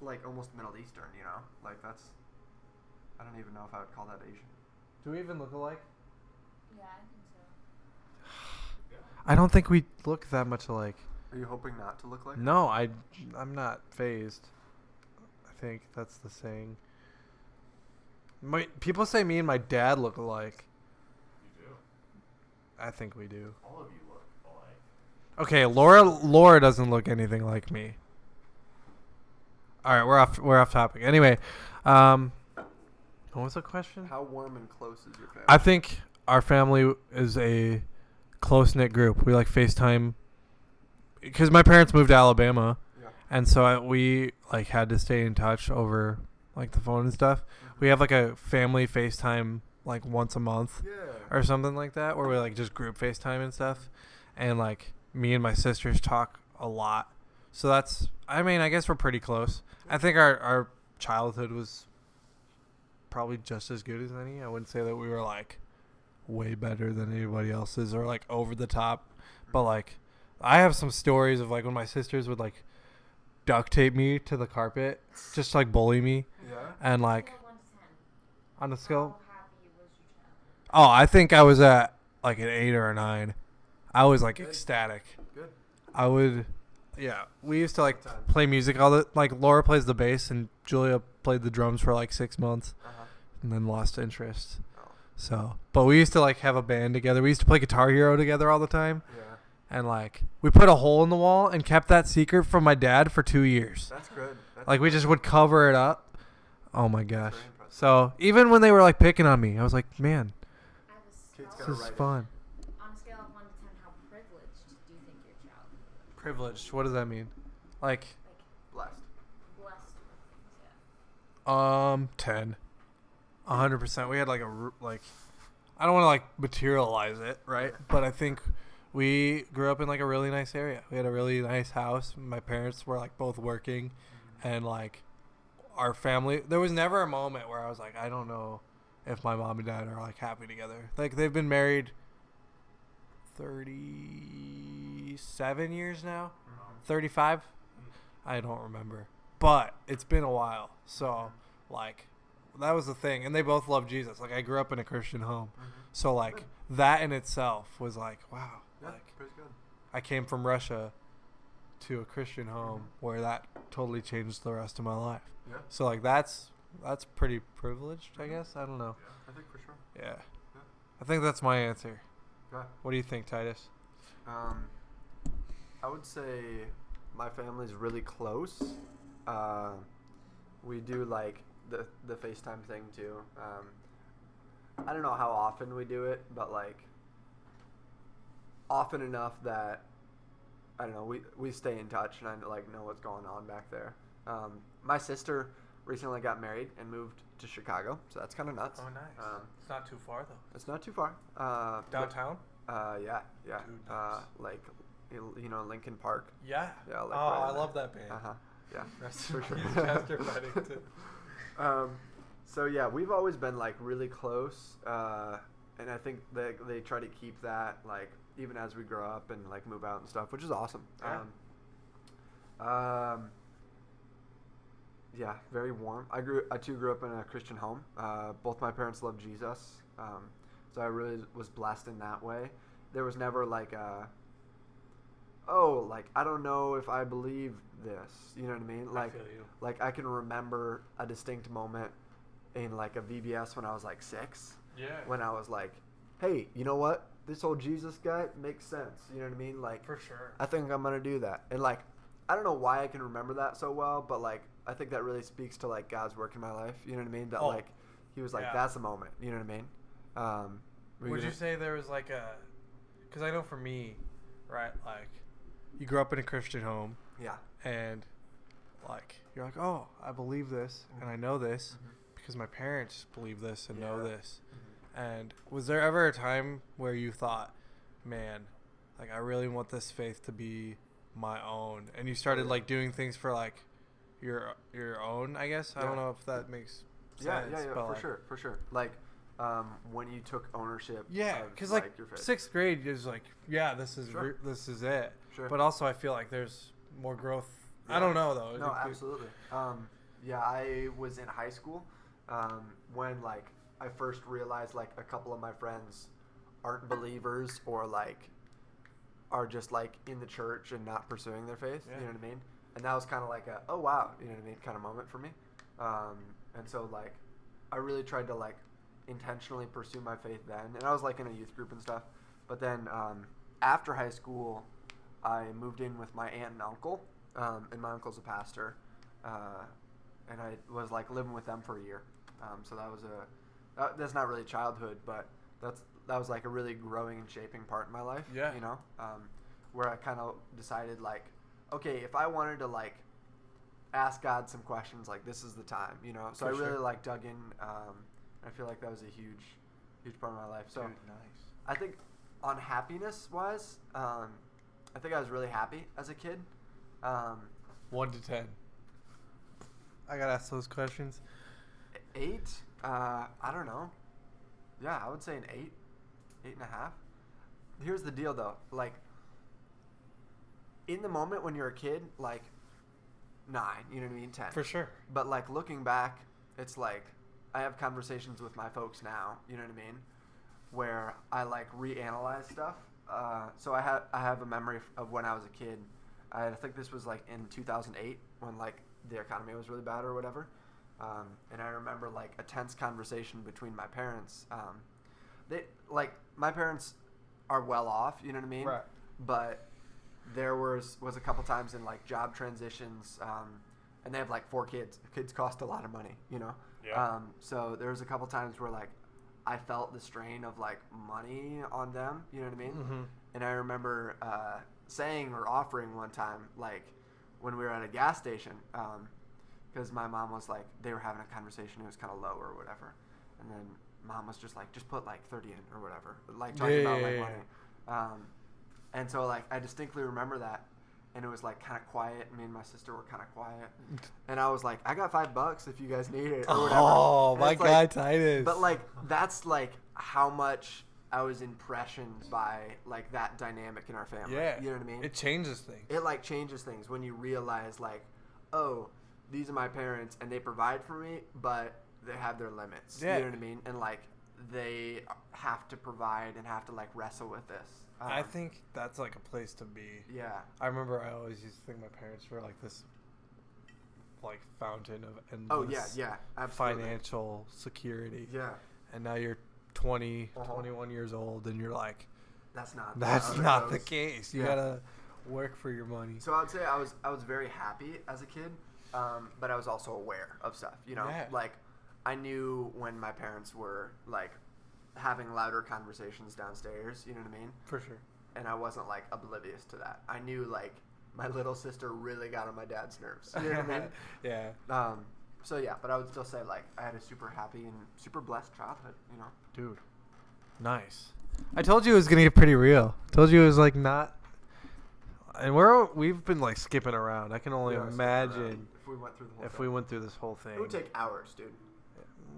like almost Middle Eastern, you know? Like I don't even know if I would call that Asian. Do we even look alike? Yeah, I think so. I don't think we look that much alike. Are you hoping not to look like? No, I'm not phased. I think that's the saying. People say me and my dad look alike. You do. I think we do. All of you look alike. Okay, Laura doesn't look anything like me. All right, we're off topic. Anyway, What was the question? How warm and close is your family? I think our family is a close-knit group. We like FaceTime because my parents moved to Alabama, and so we like had to stay in touch over like the phone and stuff. We have like a family FaceTime like once a month or something like that, where we like just group FaceTime and stuff, and like me and my sisters talk a lot. So that's, I mean, I guess we're pretty close. I think our childhood was probably just as good as any. I wouldn't say that we were like way better than anybody else's or like over the top, but like I have some stories of like when my sisters would like duct tape me to the carpet just to, like bully me, and like on a scale. Oh, I think I was at like an 8 or a 9. I was like ecstatic. Good. I would, yeah. We used to like play music all the like. Laura plays the bass and Julia played the drums for like 6 months, and then lost interest. So, but we used to like have a band together. We used to play Guitar Hero together all the time. Yeah. And like we put a hole in the wall and kept that secret from my dad for 2 years. That's good. Like we just would cover it up. Oh my gosh. So even when they were like picking on me, I was like, man, this is fun. On a scale of 1 to 10, how privileged do you think your child is? Privileged. What does that mean? Like Blessed. Blessed with things, 10. 100%. We had like I don't want to like materialize it, right? But I think we grew up in like a really nice area. We had a really nice house. My parents were like both working, and like our family, there was never a moment where I was like, I don't know if my mom and dad are like happy together. Like they've been married 37 years now, 35. I don't remember, but it's been a while. So like that was the thing, and they both love Jesus. Like I grew up in a Christian home, so like that in itself was like, wow. Like pretty good. I came from Russia to a Christian home where that totally changed the rest of my life. Yeah. So like that's pretty privileged, I guess. I don't know. Yeah, I think for sure. Yeah. I think that's my answer. Yeah. What do you think, Titus? I would say my family's really close. We do like the FaceTime thing too. I don't know how often we do it, but like often enough that I don't know, we stay in touch and I like know what's going on back there. My sister recently got married and moved to Chicago, so that's kind of nuts. Oh, nice. It's not too far though. It's not too far. Downtown? Yeah. Dude, nice. Like Lincoln Park. Yeah. Yeah. Like I love that band. Yeah. Rest For in sure. peace, Chester Bennington. So yeah, we've always been like really close, and I think they try to keep that like even as we grow up and like move out and stuff, which is awesome. Yeah, very warm. I too grew up in a Christian home. Both my parents love Jesus, so I really was blessed in that way. There was never like I don't know if I believe this. You know what I mean? Like, I feel you. Like I can remember a distinct moment in like a VBS when I was like 6. Yeah. When I was like, hey, you know what? This whole Jesus guy makes sense. You know what I mean? Like, For sure. I think I'm gonna do that. And like, I don't know why I can remember that so well, but like, I think that really speaks to like God's work in my life. You know what I mean? That like, He was like, that's the moment. You know what I mean? Would you say there was like because I know for me, right, like you grew up in a Christian home. Yeah. And like you're like, oh, I believe this and I know this because my parents believe this and know this. And was there ever a time where you thought, man, like I really want this faith to be my own, and you started like doing things for like your own, I guess? I don't know if that makes sense. Yeah, but for sure. Like when you took ownership. Yeah, because like your faith. 6th grade is like, yeah, this is this is it. Sure. But also I feel like there's more growth. Yeah. I don't know though. No, absolutely. Yeah, I was in high school when like I first realized like a couple of my friends aren't believers or like are just like in the church and not pursuing their faith. Yeah. You know what I mean? And that was kind of like a, oh wow, you know what I mean, kind of moment for me. And so like I really tried to like intentionally pursue my faith then, and I was like in a youth group and stuff. But then after high school, I moved in with my aunt and uncle, and my uncle's a pastor, and I was like living with them for a year. So that was that's not really childhood, but that was like a really growing and shaping part in my life. Yeah. You know, where I kind of decided like, okay, if I wanted to like ask God some questions, like this is the time. You know, so For I really sure. like dug in. I feel like that was a huge part of my life. So Dude, nice. I think on happiness wise, I think I was really happy as a kid. 1 to 10. I gotta ask those questions. 8, I don't know. Yeah, I would say an 8, 8.5. Here's the deal though, like in the moment when you're a kid, like 9, you know what I mean, 10. For sure. But like looking back, it's like I have conversations with my folks now, you know what I mean, where I like reanalyze stuff. So I have a memory of when I was a kid. I think this was like in 2008 when like the economy was really bad or whatever. And I remember like a tense conversation between my parents. They like my parents are well off, you know what I mean? Right. But there was a couple times in like job transitions, and they have like 4 kids. Kids cost a lot of money, you know? Yeah. So there was a couple times where like I felt the strain of like money on them, you know what I mean? Mm-hmm. And I remember saying or offering one time, like when we were at a gas station, because my mom was like, they were having a conversation, it was kind of low or whatever, and then mom was just like, just put like 30 in or whatever, like talking about like money. And so like I distinctly remember that, and it was like kind of quiet. Me and my sister were kind of quiet, and I was like, I got $5 if you guys need it or whatever. Oh, And my it's guy like, Titus. but like that's like how much I was impressioned by like that dynamic in our family. Yeah. You know what I mean? It changes things. It like changes things when you realize like, oh, these are my parents and they provide for me, but they have their limits. Yeah. You know what I mean? And like they have to provide and have to like wrestle with this. I think that's like a place to be. Yeah. I remember I always used to think my parents were like this, like fountain of endless Oh yeah, absolutely. financial security. Yeah. And now you're 20, Uh-huh. 21 years old, and you're like, That's not. that's how it not the goes. case. You Yeah. gotta work for your money. So I would say I was very happy as a kid, but I was also aware of stuff. You know, Yeah. like I knew when my parents were like having louder conversations downstairs. You know what I mean? For sure. And I wasn't like oblivious to that. I knew like my little sister really got on my dad's nerves. You know what I mean? Yeah. So yeah, but I would still say like I had a super happy and super blessed childhood. You know? Dude. Nice. I told you it was gonna get pretty real. Told you it was like not. And we've been like skipping around. I can only Yeah, imagine if we went through the whole if thing. we went through this whole thing. It would take hours, dude.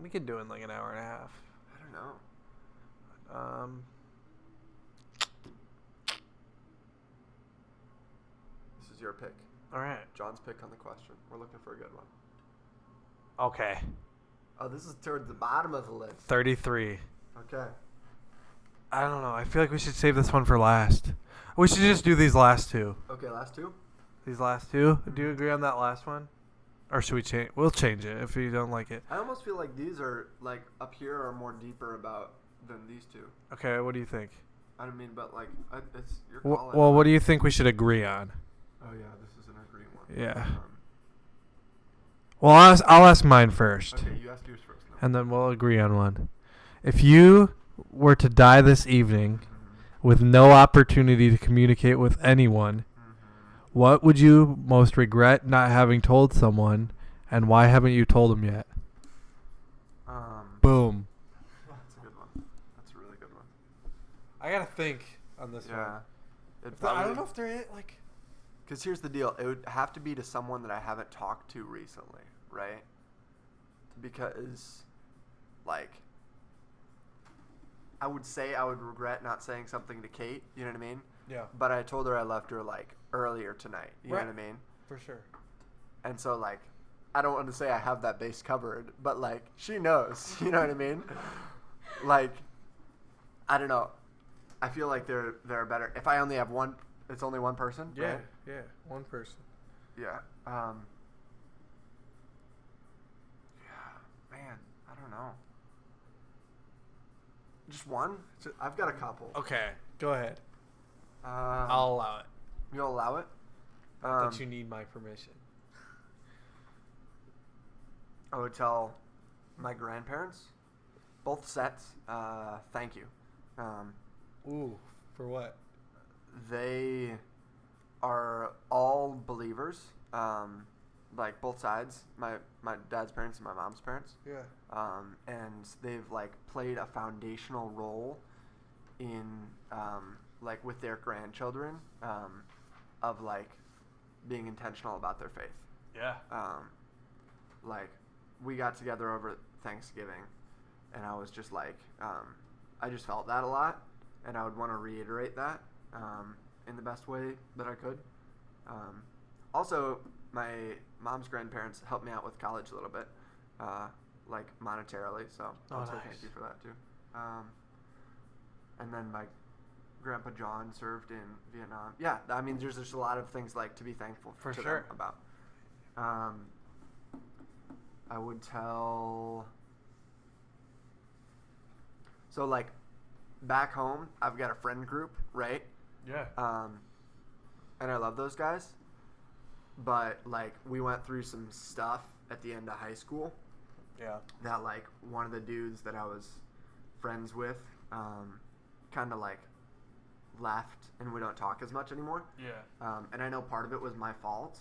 We could do it in like an hour and a half. I don't know. This is your pick. All right. John's pick on the question. We're looking for a good one. Okay. Oh, this is towards the bottom of the list. 33. Okay. I don't know. I feel like we should save this one for last. We should just do these last two. Okay, last two. These last two. Do you agree on that last one? Or should we change? We'll change it if you don't like it. I almost feel like these are like up here are more deeper about than these two. Okay. What do you think? I don't mean, but like it's your call. Well, what do you think we should agree on? Oh yeah, this is an agreed one. Yeah. Well, I'll ask mine first. Okay, you ask yours first. Then. And then we'll agree on one. If you were to die this evening with no opportunity to communicate with anyone, what would you most regret not having told someone, and why haven't you told them yet? Boom. That's a good one. That's a really good one. I gotta think on this Yeah. one. I don't know if they're like. Because here's the deal. It would have to be to someone that I haven't talked to recently, right? Because, like, I would say I would regret not saying something to Kate, you know what I mean? Yeah. But I told her I left her, like, earlier tonight, you Right. know what I mean? For sure. And so, like, I don't want to say I have that base covered, but, like, she knows, you know what I mean? Like, I don't know. I feel like they're better. If I only have one, it's only one person, Yeah. right? Yeah. One person. Yeah. Yeah, man, I don't know. Just one? I've got a couple. Okay. Go ahead. I'll allow it. You'll allow it? That you need my permission. I would tell my grandparents, both sets, thank you. Ooh, for what? They are all believers, like both sides, my dad's parents and my mom's parents. Yeah. And they've like played a foundational role in like with their grandchildren, of like being intentional about their faith. Yeah. Like we got together over Thanksgiving, and I was just like, I just felt that a lot, and I would want to reiterate that in the best way that I could. Also, my mom's grandparents helped me out with college a little bit, like monetarily, so I'll say thank you for that too. And then my Grandpa John served in Vietnam. Yeah, I mean, there's just a lot of things like to be thankful For to sure. them about. I would tell. So like, back home, I've got a friend group, right? Yeah. And I love those guys. But like, we went through some stuff at the end of high school. Yeah. That like one of the dudes that I was friends with, kind of like left, and we don't talk as much anymore. Yeah. And I know part of it was my fault,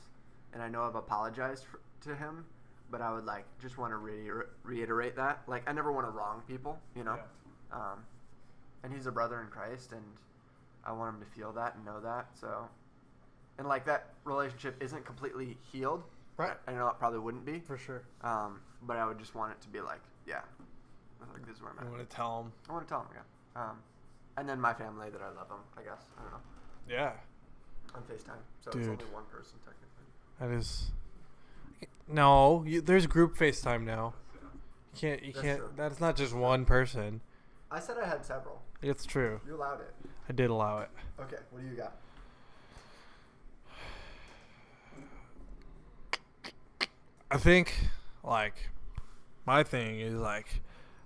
and I know I've apologized to him, but I would like just want to reiterate that. Like, I never want to wrong people, you know. Yeah. And he's a brother in Christ, and I want him to feel that and know that. So, and like that relationship isn't completely healed. Right. I know it probably wouldn't be. For sure. But I would just want it to be like, yeah, like this is where I'm I at. want to tell them. I want to tell him, yeah. And then my family that I love them, I guess. I don't know. Yeah. On FaceTime. So Dude. it's only one person technically. That is. No, there's group FaceTime now. You That's can't. true. That's not just one person. I said I had several. It's true. You allowed it. I did allow it. Okay, what do you got? I think, like, my thing is, like,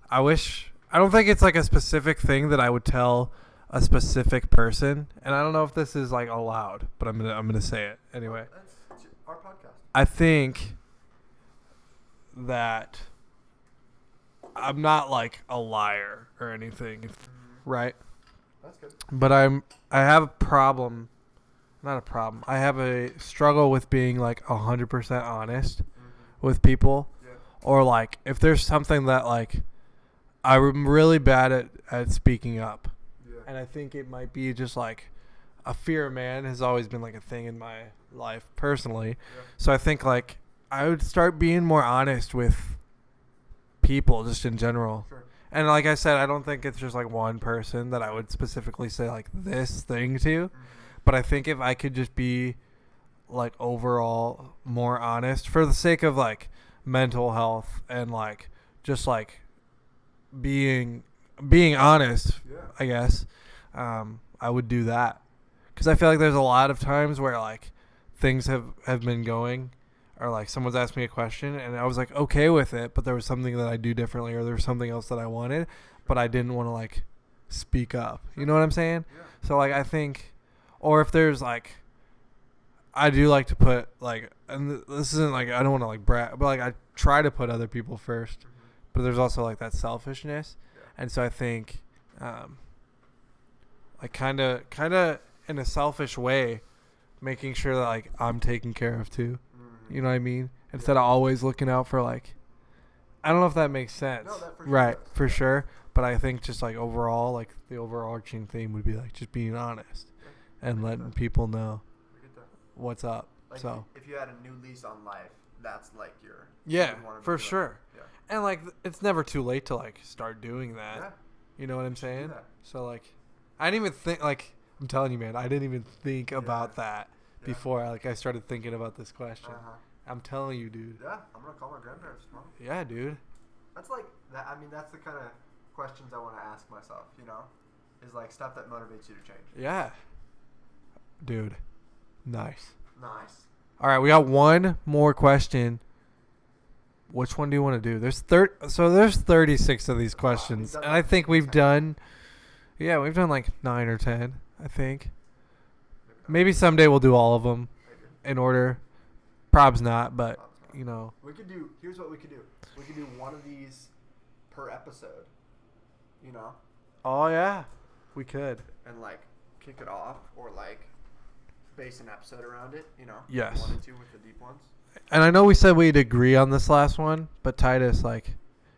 I don't think it's, like, a specific thing that I would tell a specific person. And I don't know if this is, like, allowed, but I'm gonna say it anyway. That's our podcast. I think that I'm not, like, a liar or anything, right? That's good. But I have a problem. Not a problem. I have a struggle with being, like, 100% honest with people. Yeah. Or like if there's something that like I'm really bad at speaking up. Yeah. And I think it might be just like a fear of man has always been like a thing in my life personally. Yeah. So I think like I would start being more honest with people just in general. Sure. And like I said, I don't think it's just like one person that I would specifically say like this thing to. But I think if I could just be like overall more honest for the sake of like mental health and like just like being honest, Yeah. I guess, I would do that. Because I feel like there's a lot of times where like things have been going, or like someone's asked me a question and I was like okay with it, but there was something that I do differently, or there was something else that I wanted, but I didn't want to like speak up. You know what I'm saying? Yeah. So like I think, or if there's like, I do like to put like, and this isn't like, I don't want to like brag, but like I try to put other people first, but there's also like that selfishness. Yeah. And so I think, like kind of in a selfish way, making sure that like I'm taken care of too. You know what I mean? Instead of always looking out for like, I don't know if that makes sense. No, that for sure right, does. for sure. But I think just like overall, like the overarching theme would be like just being honest and letting people know I get that. what's up. Like So if you had a new lease on life, that's like your yeah, you'd wanna be for doing sure. that. And like it's never too late to like start doing that. Yeah. You know what I'm saying? that. So like, I didn't even think like I'm telling you, man. I didn't even think about that Yeah. before I started thinking about this question. Uh-huh. I'm telling you, dude. Yeah, I'm gonna call my grandparents tomorrow. Yeah, dude. That's like that. I mean, that's the kind of questions I want to ask myself. You know, is like stuff that motivates you to change. Yeah. Dude. Nice. Nice. All right, we got one more question. Which one do you want to do? There's 36 of these questions, done and I like think we've 10. done. Yeah, we've done like 9 or 10. I think. Maybe someday we'll do all of them Maybe. in order. Prob's not, but you know. We could do. Here's what we could do. We could do one of these per episode. You know. Oh yeah, we could. And like kick it off, or like base an episode around it. You know. Yes. 1 and 2 with the deep ones. And I know we said we'd agree on this last one, but Titus, like,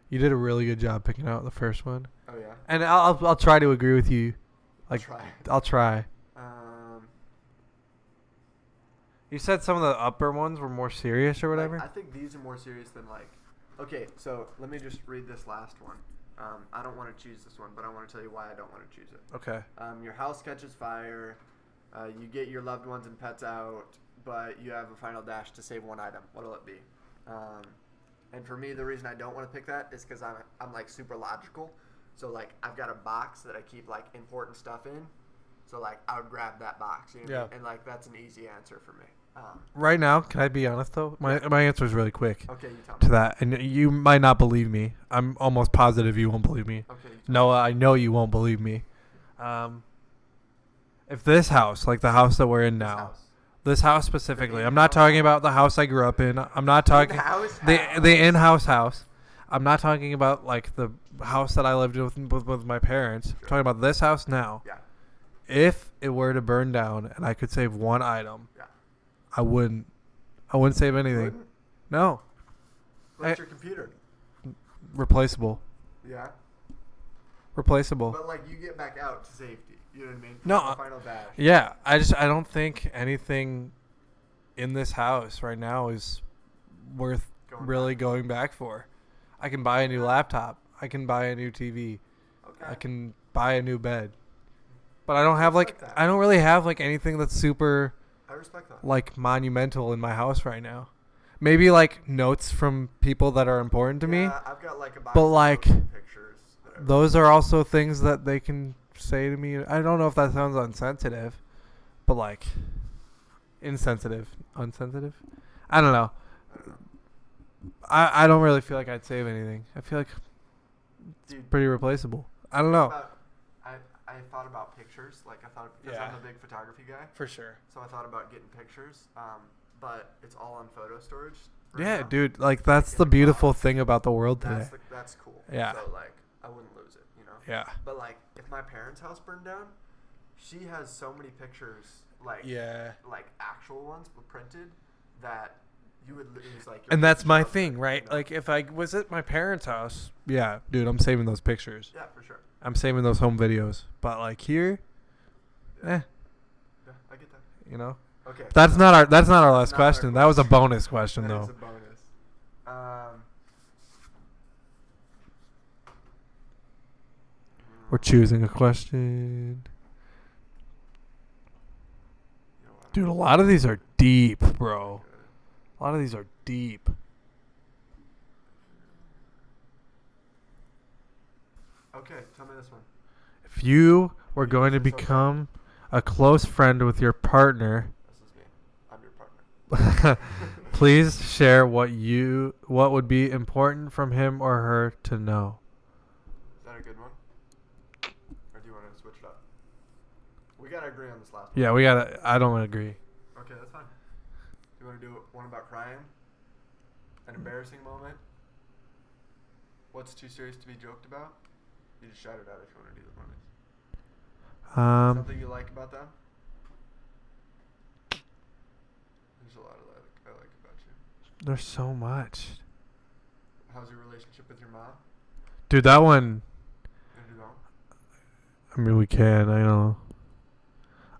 you did a really good job picking out the first one. Oh yeah. And I'll try to agree with you. Like, Try. I'll try. You said some of the upper ones were more serious or whatever. Like, I think these are more serious than like. Okay, so let me just read this last one. I don't want to choose this one, but I want to tell you why I don't want to choose it. Okay. Your house catches fire. You get your loved ones and pets out, but you have a final dash to save one item. What'll it be? And for me, the reason I don't want to pick that is because I'm like super logical. So like I've got a box that I keep like important stuff in. So like I would grab that box. You know what I mean? And like that's an easy answer for me. Right now, can I be honest though? My answer is really quick. Okay, you tell me. To that, and you might not believe me. I'm almost positive you won't believe me. Okay. Noah, I know you won't believe me. If this house, like the house that we're in now, this house specifically, I'm not talking about the house I grew up in. I'm not talking the in-house house. I'm not talking about like the house that I lived with my parents. I'm talking about this house now. Yeah. If it were to burn down and I could save one item, Yeah. I wouldn't save anything. Wouldn't? No. What's your computer? Replaceable. Yeah. Replaceable. But like you get back out to safety. You know what I mean? No. The final dash. Yeah, I don't think anything in this house right now is worth going back for. I can buy a new laptop. I can buy a new TV. Okay. I can buy a new bed. But I don't have respect that. I don't really have like anything that's super I respect that. like monumental in my house right now. Maybe like notes from people that are important to me. I've got like a box But, of like, pictures. Those are also things that they can say to me. I don't know if that sounds insensitive, but like unsensitive. I don't know. I don't really feel like I'd save anything. I feel like it's Dude, pretty replaceable. I don't know. I thought about pictures. Like I thought, because I'm a big photography guy. For sure. So I thought about getting pictures. But it's all on photo storage. Right Yeah, now. dude. Like that's the beautiful thing about the world today. That's cool. Yeah. So like I wouldn't lose it, you know. Yeah. But like if my parents' house burned down, she has so many pictures, like like actual ones but printed, that you would lose like. Your And that's my childhood, thing, right? you know? Like if I was at my parents' house, yeah, dude, I'm saving those pictures. Yeah, for sure. I'm saving those home videos. But like here, Yeah, I get that. you know. Okay. That's not our last Not our question. That was a bonus question That though. is a bonus. We're choosing a question. Dude, a lot of these are deep, bro. A lot of these are deep. Okay, tell me this one. If you were going to become a close friend with your partner, This is me. I'm your partner. please share what would be important from him or her to know. Is that a good one? Or do you want to switch it up? We gotta agree on this last one. Yeah, I don't agree. Okay, that's fine. Do you want to do one about crying? An embarrassing moment? What's too serious to be joked about? You just shout it out if you want to do the one. Something you like about them? There's a lot of that I like about you. There's so much. How's your relationship with your mom? Dude, that one, You wanna do that one? I mean, we can. I know.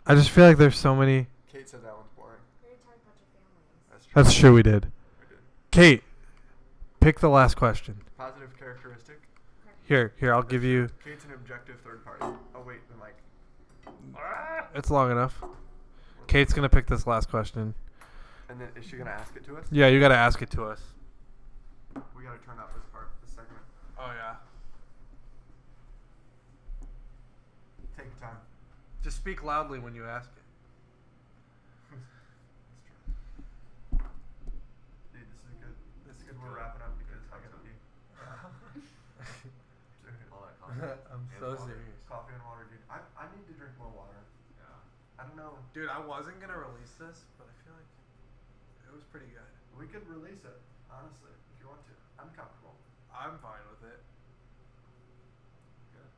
I just feel like there's so many. Kate said that one's boring. We already talked about your families. That's true. That's true, we did. We did. Kate, pick the last question. Positive characteristic? Here, I'll give you. Kate's an objective third party. Oh, wait, the mic. It's long enough. Kate's going to pick this last question. And then is she going to ask it to us? Yeah, you got to ask it to us. We got to turn up this part, this segment. Oh, yeah. Take your time. Just speak loudly when you ask it. Dude, this is good. This is good. We're wrapping up because I got to pee. I'm so serious. Coffee and water, dude. I need to drink more water. Yeah. I don't know. Dude, I wasn't going to release this, but I feel like it was pretty good. We could release it, honestly, if you want to. I'm comfortable. I'm fine with it. Good.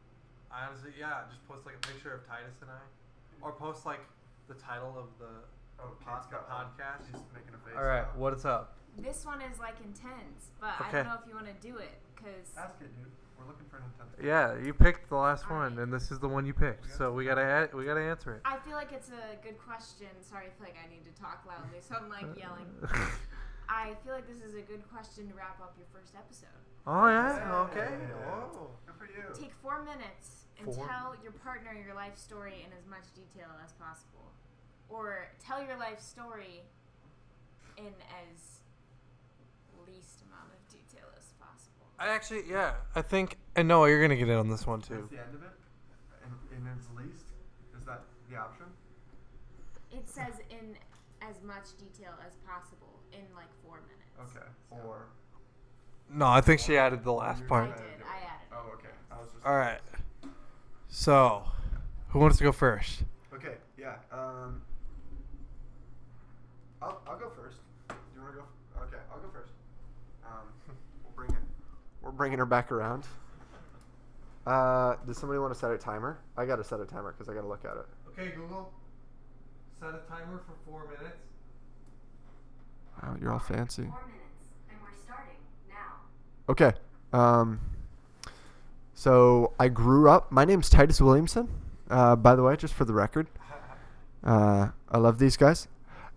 I honestly, yeah, just post like a picture of Titus and I, or post like the title of the podcast. She's making a face. All right, what's up? This one is like intense, but I Okay. don't know if you want to do it because Ask it, dude. We're looking for an intense. Yeah, you picked the last Alright. one, and this is the one you picked, so we gotta answer it. I feel like it's a good question. Sorry, I feel like I need to talk loudly, so I'm like yelling. I feel like this is a good question to wrap up your first episode. Oh yeah, okay. Yeah. Oh. Good for you. Take 4 minutes and 4 tell your partner your life story in as much detail as possible. Or tell your life story in as least amount of detail as possible. I think, and Noah, you're gonna get in on this one too. That's the end of it? In its least? Is that the option? It says in as much detail as possible in like 4 minutes. Okay. So Or. No, I think she added the last I part. did. I added it. Oh, okay. I was just. All right. So, who wants to go first? Okay. Yeah. I'll go first. Do you want to go? Okay, I'll go first. We're bringing her back around. Does somebody want to set a timer? I gotta set a timer because I gotta look at it. Okay, Google. Set a timer for 4 minutes. Wow, you're all fancy. 4 minutes, and we're starting now. Okay. So I grew up. My name's Titus Williamson. By the way, just for the record, I love these guys.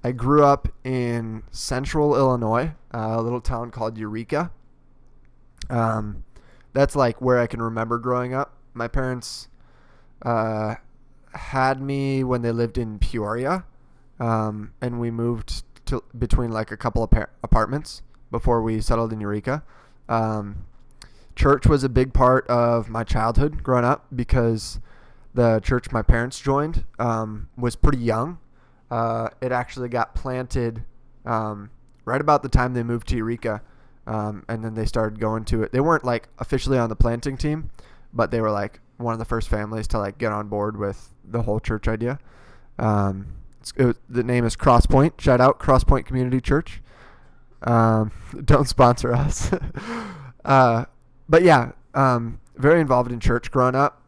I grew up in central Illinois, a little town called Eureka. That's like where I can remember growing up. My parents had me when they lived in Peoria, and we moved to between like a couple of apartments before we settled in Eureka. Church was a big part of my childhood growing up because the church my parents joined was pretty young. It actually got planted right about the time they moved to Eureka, and then they started going to it. They weren't like officially on the planting team, but they were like one of the first families to like get on board with the whole church idea. The name is Crosspoint. Shout out Crosspoint Community Church. Don't sponsor us. But yeah, very involved in church growing up.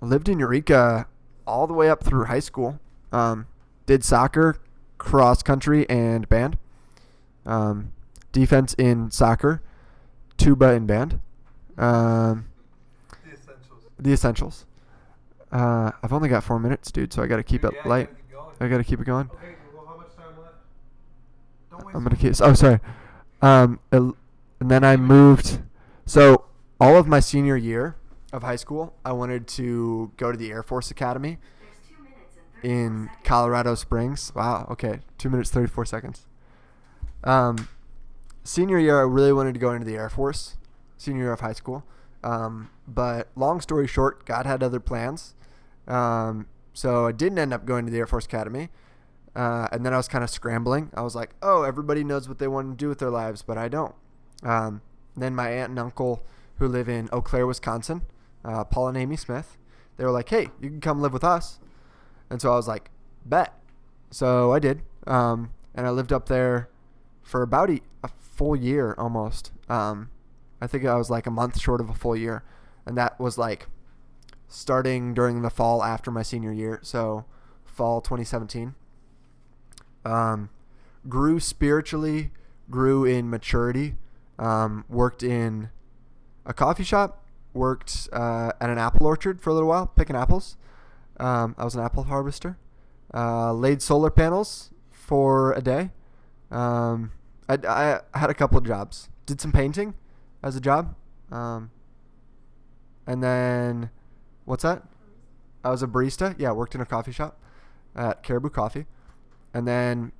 Lived in Eureka all the way up through high school. Did soccer, cross country, and band. Defense in soccer, tuba in band. The essentials. I've only got 4 minutes, dude, so I got to keep it light. I got to keep it going. Okay, Google, how much time left? Don't waste I'm gonna keep. Oh, sorry. And then I moved. So all of my senior year of high school, I wanted to go to the Air Force Academy in Colorado Springs. Wow. Okay. 2 minutes 34 seconds. Senior year, I really wanted to go into the Air Force. Senior year of high school. But long story short, God had other plans. So I didn't end up going to the Air Force Academy. And then I was kind of scrambling. I was like, oh, everybody knows what they want to do with their lives, but I don't. Then my aunt and uncle who live in Eau Claire, Wisconsin, Paul and Amy Smith, they were like, hey, you can come live with us. And so I was like, bet. So I did. And I lived up there for about a full year almost. I think I was like a month short of a full year. And that was like starting during the fall after my senior year. So fall 2017. Grew spiritually, grew in maturity, worked in a coffee shop, worked at an apple orchard for a little while, picking apples. I was an apple harvester. Laid solar panels for a day. I had a couple of jobs. Did some painting as a job. And then, what's that? I was a barista. Yeah, worked in a coffee shop at Caribou Coffee. And then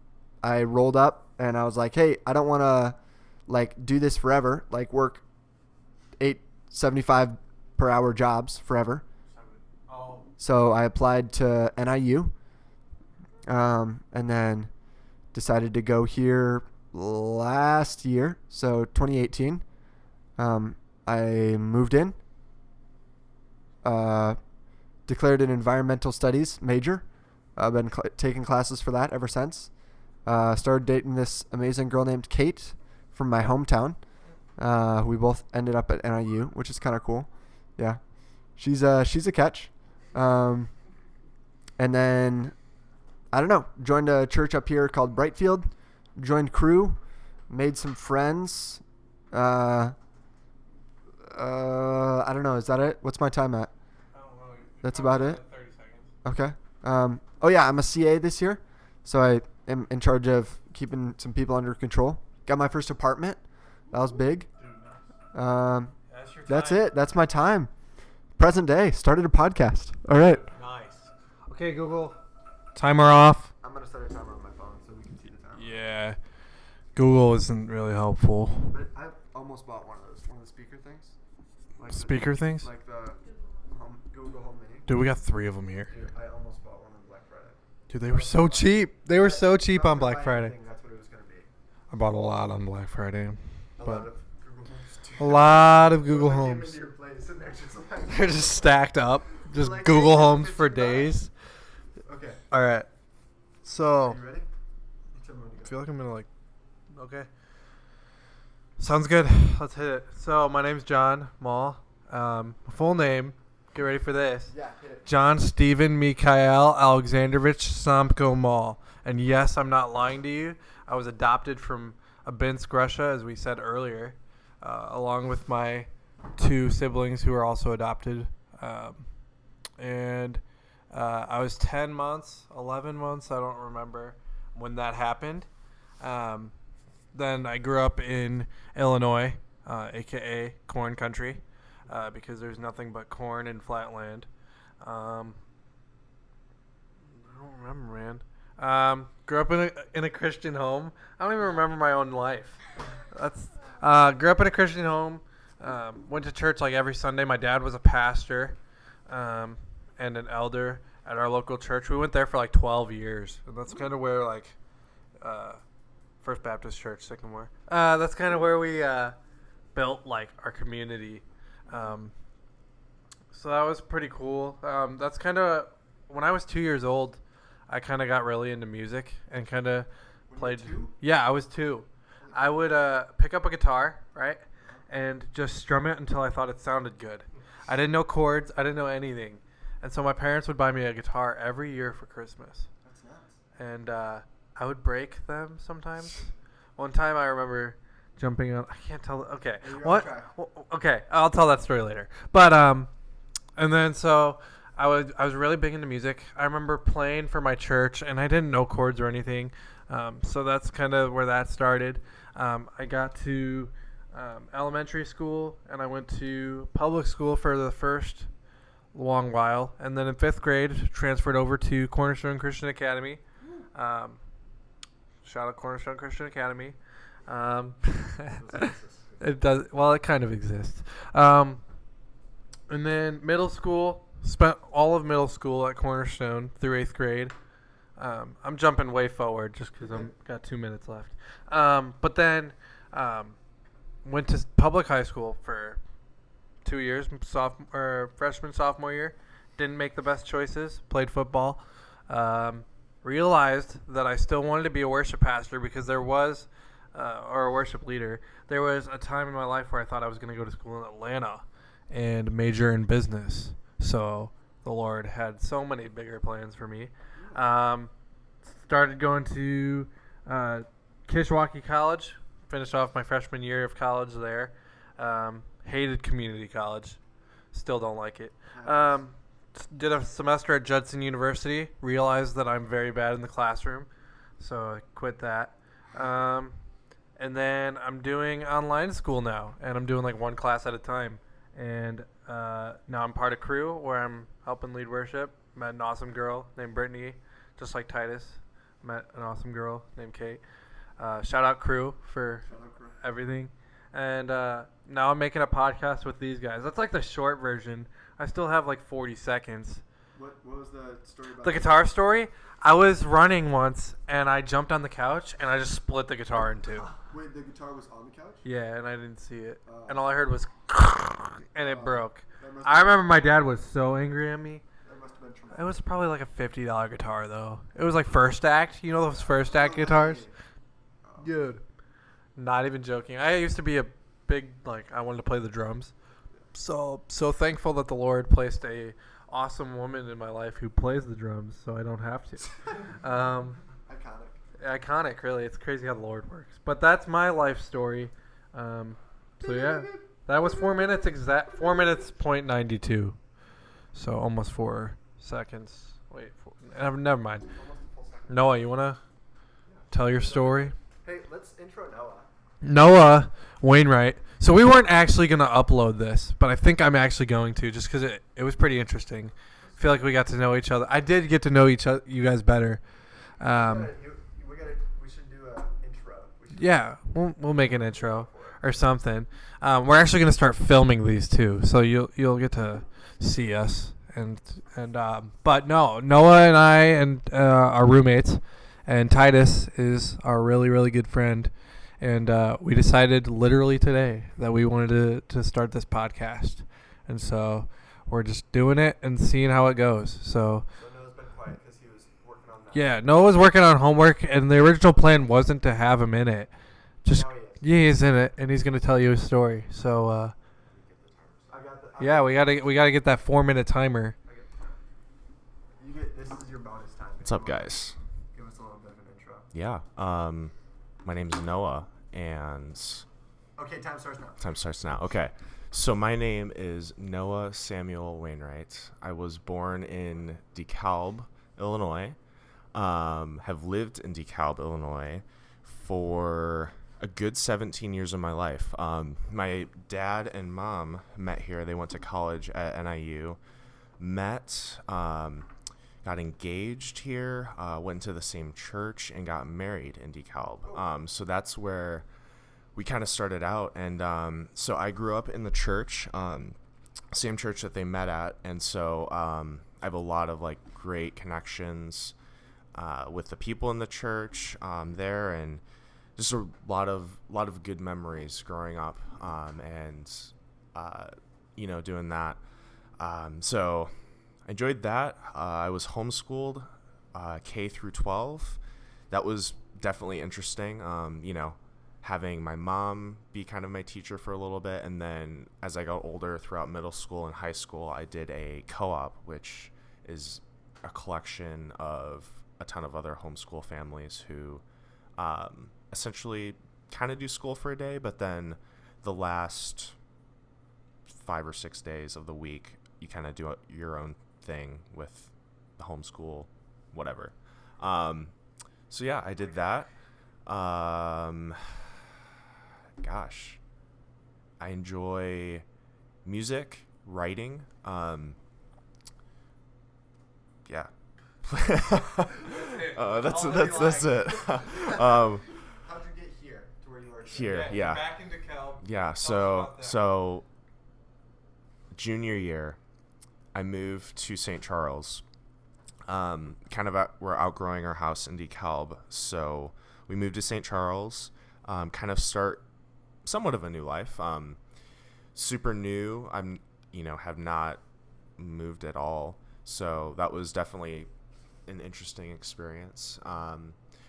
I rolled up and I was like, hey, I don't want to like do this forever, like work 8.75 per hour jobs forever. Oh. So I applied to NIU, and then decided to go here last year. So 2018, I moved in, declared an environmental studies major. I've been taking classes for that ever since. Started dating this amazing girl named Kate from my hometown. We both ended up at NIU, which is kind of cool. Yeah, she's a catch. And then I don't know. Joined a church up here called Brightfield. Joined crew. Made some friends. I don't know. Is that it? What's my time at? I don't know. That's about it? 30 seconds. Okay. Oh, yeah. I'm a CA this year. So I am in charge of keeping some people under control. Got my first apartment. That was big. Dude, nice. That's it. That's my time. Present day. Started a podcast. All right. Nice. Okay, Google. Timer off. I'm going to set a timer on my phone so we can see the timer. Yeah. Google isn't really helpful. But I almost bought one of the speaker things. Like Speaker things? Like the Google Home Mini. Dude, we got 3 of them here. Dude, I almost bought one on Black Friday. Dude, they were so cheap. They were so cheap on Black Friday. That's what it was going to be. I bought a lot on Black Friday. A But lot of Google Homes too. a lot of So Google I came Homes. into your place and they're just like They're just stacked up. Just like, Google hey, Homes for 50 bucks. days. Okay. All right. So, Are you ready? You tell me when to I go. feel like I'm going to okay. Sounds good. Let's hit it. So, my name's John Mall. Full name. Get ready for this. Yeah, hit it. John Stephen Mikhail Alexandrovich Samko Mall. And yes, I'm not lying to you. I was adopted from Abinsk, Russia, as we said earlier, along with my 2 siblings who are also adopted. And I was 10 months, 11 months, I don't remember when that happened. Then I grew up in Illinois, a.k.a. corn country, because there's nothing but corn and flat land. I don't remember, man. Grew up in a Christian home. I don't even remember my own life. Grew up in a Christian home. Went to church like every Sunday. My dad was a pastor and an elder at our local church. We went there for like 12 years, and that's kind of where like First Baptist Church, Sycamore. That's kind of where we built like our community. So that was pretty cool. That's kind of when I was 2 years old. I kind of got really into music and kind of played. Yeah, I was 2. I would pick up a guitar, right, and just strum it until I thought it sounded good. I didn't know chords. I didn't know anything, and so my parents would buy me a guitar every year for Christmas. That's nuts. And I would break them sometimes. One time I remember jumping on. I can't tell. Okay, You're on what? track. Well, okay, I'll tell that story later. But and then so I was really big into music. I remember playing for my church, and I didn't know chords or anything. So that's kind of where that started. I got to elementary school, and I went to public school for the first long while, and then in 5th grade transferred over to Cornerstone Christian Academy. Shout out Cornerstone Christian Academy. It does. Well, it kind of exists. And then middle school, spent all of middle school at Cornerstone through 8th grade. I'm jumping way forward just because I'm got 2 minutes left. But then went to public high school for 2 years, freshman, sophomore year. Didn't make the best choices. Played football. Realized that I still wanted to be a worship pastor because there was, or a worship leader. There was a time in my life where I thought I was going to go to school in Atlanta and major in business. So the Lord had so many bigger plans for me. Started going to Kishwaukee College. Finished off my freshman year of college there. Hated community college. Still don't like it. Did a semester at Judson University. Realized that I'm very bad in the classroom. So I quit that. And then I'm doing online school now. And I'm doing like one class at a time. And now I'm part of crew where I'm helping lead worship. Met an awesome girl named Brittany, just like Titus. Met an awesome girl named Kate. Shout out crew for everything. And now I'm making a podcast with these guys. That's like the short version. I still have like 40 seconds. What was the story about? The guitar story? I was running once, and I jumped on the couch, and I just split the guitar in 2. Wait, the guitar was on the couch? Yeah, and I didn't see it. And all I heard was, and it broke. That must I remember my dad was so angry at me. That must have It was probably like a $50 guitar though. It was like first act. You know those first act guitars? Dude. Not even joking. I used to be a big I wanted to play the drums. So thankful that the Lord placed a awesome woman in my life who plays the drums, so I don't have to. Iconic, really. It's crazy how the Lord works. But that's my life story. So yeah, that was 4 minutes exact. 4 minutes .92. So almost 4 seconds. Wait, never mind. Noah, you wanna tell your story? Hey, let's intro Noah. Noah Wainwright. So we weren't actually going to upload this, but I think I'm actually going to just because it was pretty interesting. I feel like we got to know each other. I did get to know you guys better. We should do an intro. Yeah, we'll make an intro or something. We're actually going to start filming these too, so you'll get to see us. But no, Noah and I and our roommates, and Titus is our really, really good friend. And we decided literally today that we wanted to start this podcast. And so we're just doing it and seeing how it goes. So Noah's been quiet because he was working on that. yeah, Noah was working on homework, and the original plan wasn't to have him in it. He's in it, and he's going to tell you a story. So we gotta get that 4 minute timer. This is your bonus time. What's up, guys? Give us a little bit of an intro. Yeah. My name's Noah, and... Okay, time starts now. Time starts now. Okay. So my name is Noah Samuel Wainwright. I was born in DeKalb, Illinois. Have lived in DeKalb, Illinois for a good 17 years of my life. My dad and mom met here. They went to college at NIU. Got engaged here, went to the same church, and got married in DeKalb. So that's where we kind of started out. And so I grew up in the church, same church that they met at. And so I have a lot of great connections with the people in the church there, and just a lot of good memories growing up and doing that. So I enjoyed that. I was homeschooled K through 12. That was definitely interesting. Having my mom be kind of my teacher for a little bit. And then as I got older throughout middle school and high school, I did a co-op, which is a collection of a ton of other homeschool families who essentially kind of do school for a day, but then the last 5 or 6 days of the week, you kind of do your own thing with the homeschool, whatever. So yeah, I did that. Gosh, I enjoy music, writing. Yeah. That's it. How'd you get here to where you are here? Yeah. Back into Cal. Yeah. So junior year, I moved to St. Charles. We're outgrowing our house in DeKalb, so we moved to St. Charles. Kind of start somewhat of a new life. Super new. Have not moved at all, so that was definitely an interesting experience.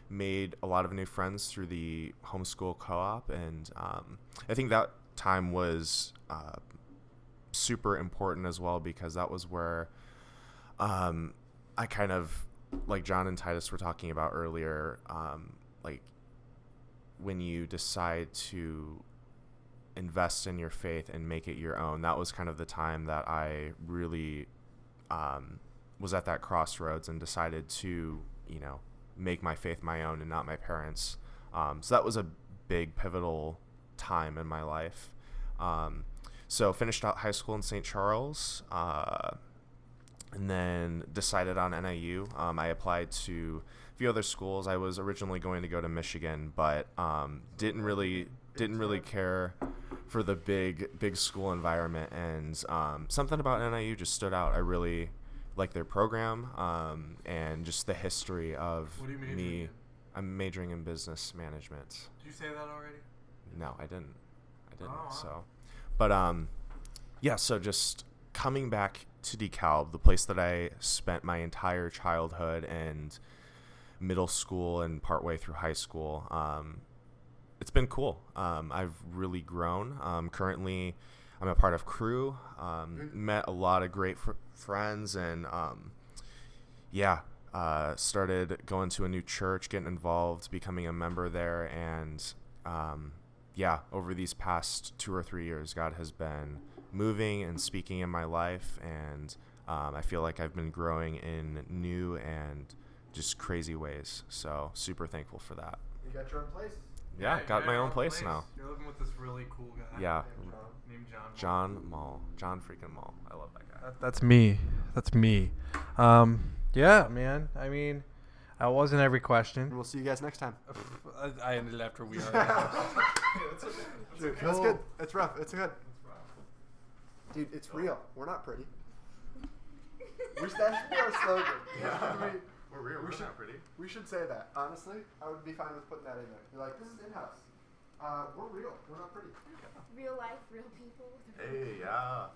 Made a lot of new friends through the homeschool co-op, and I think that time was super important as well, because that was where I kind of, like John and Titus were talking about earlier, when you decide to invest in your faith and make it your own, that was kind of the time that I really was at that crossroads and decided to, make my faith my own and not my parents'. So that was a big pivotal time in my life. So finished out high school in St. Charles, and then decided on NIU. I applied to a few other schools. I was originally going to go to Michigan, but didn't really care for the big school environment, and something about NIU just stood out. I really like their program, and just the history of What are you majoring me. in? I'm majoring in business management. Did you say that already? No, I didn't. Oh, wow. So, but yeah. So just coming back to DeKalb, the place that I spent my entire childhood and middle school and partway through high school, it's been cool. I've really grown. Currently, I'm a part of crew. Met a lot of great friends, and started going to a new church, getting involved, becoming a member there, and over these past 2 or 3 years, God has been moving and speaking in my life, and I feel like I've been growing in new and just crazy ways. So super thankful for that. You got your own place. Yeah, got my own place now. You're living with this really cool guy. Yeah. Named John. John Mall. John freaking Mall. I love that guy. That's me. That's me. Yeah, man. I mean, that wasn't every question. We'll see you guys next time. I ended after we are. Dude, that's good. It's rough. It's good. Dude, it's real. We're not pretty. That should be our slogan. Yeah. We're real. We're not pretty. We should say that. Honestly, I would be fine with putting that in there. You're like, this is InHaus. We're real. We're not pretty. Real life, real people. Hey, yeah.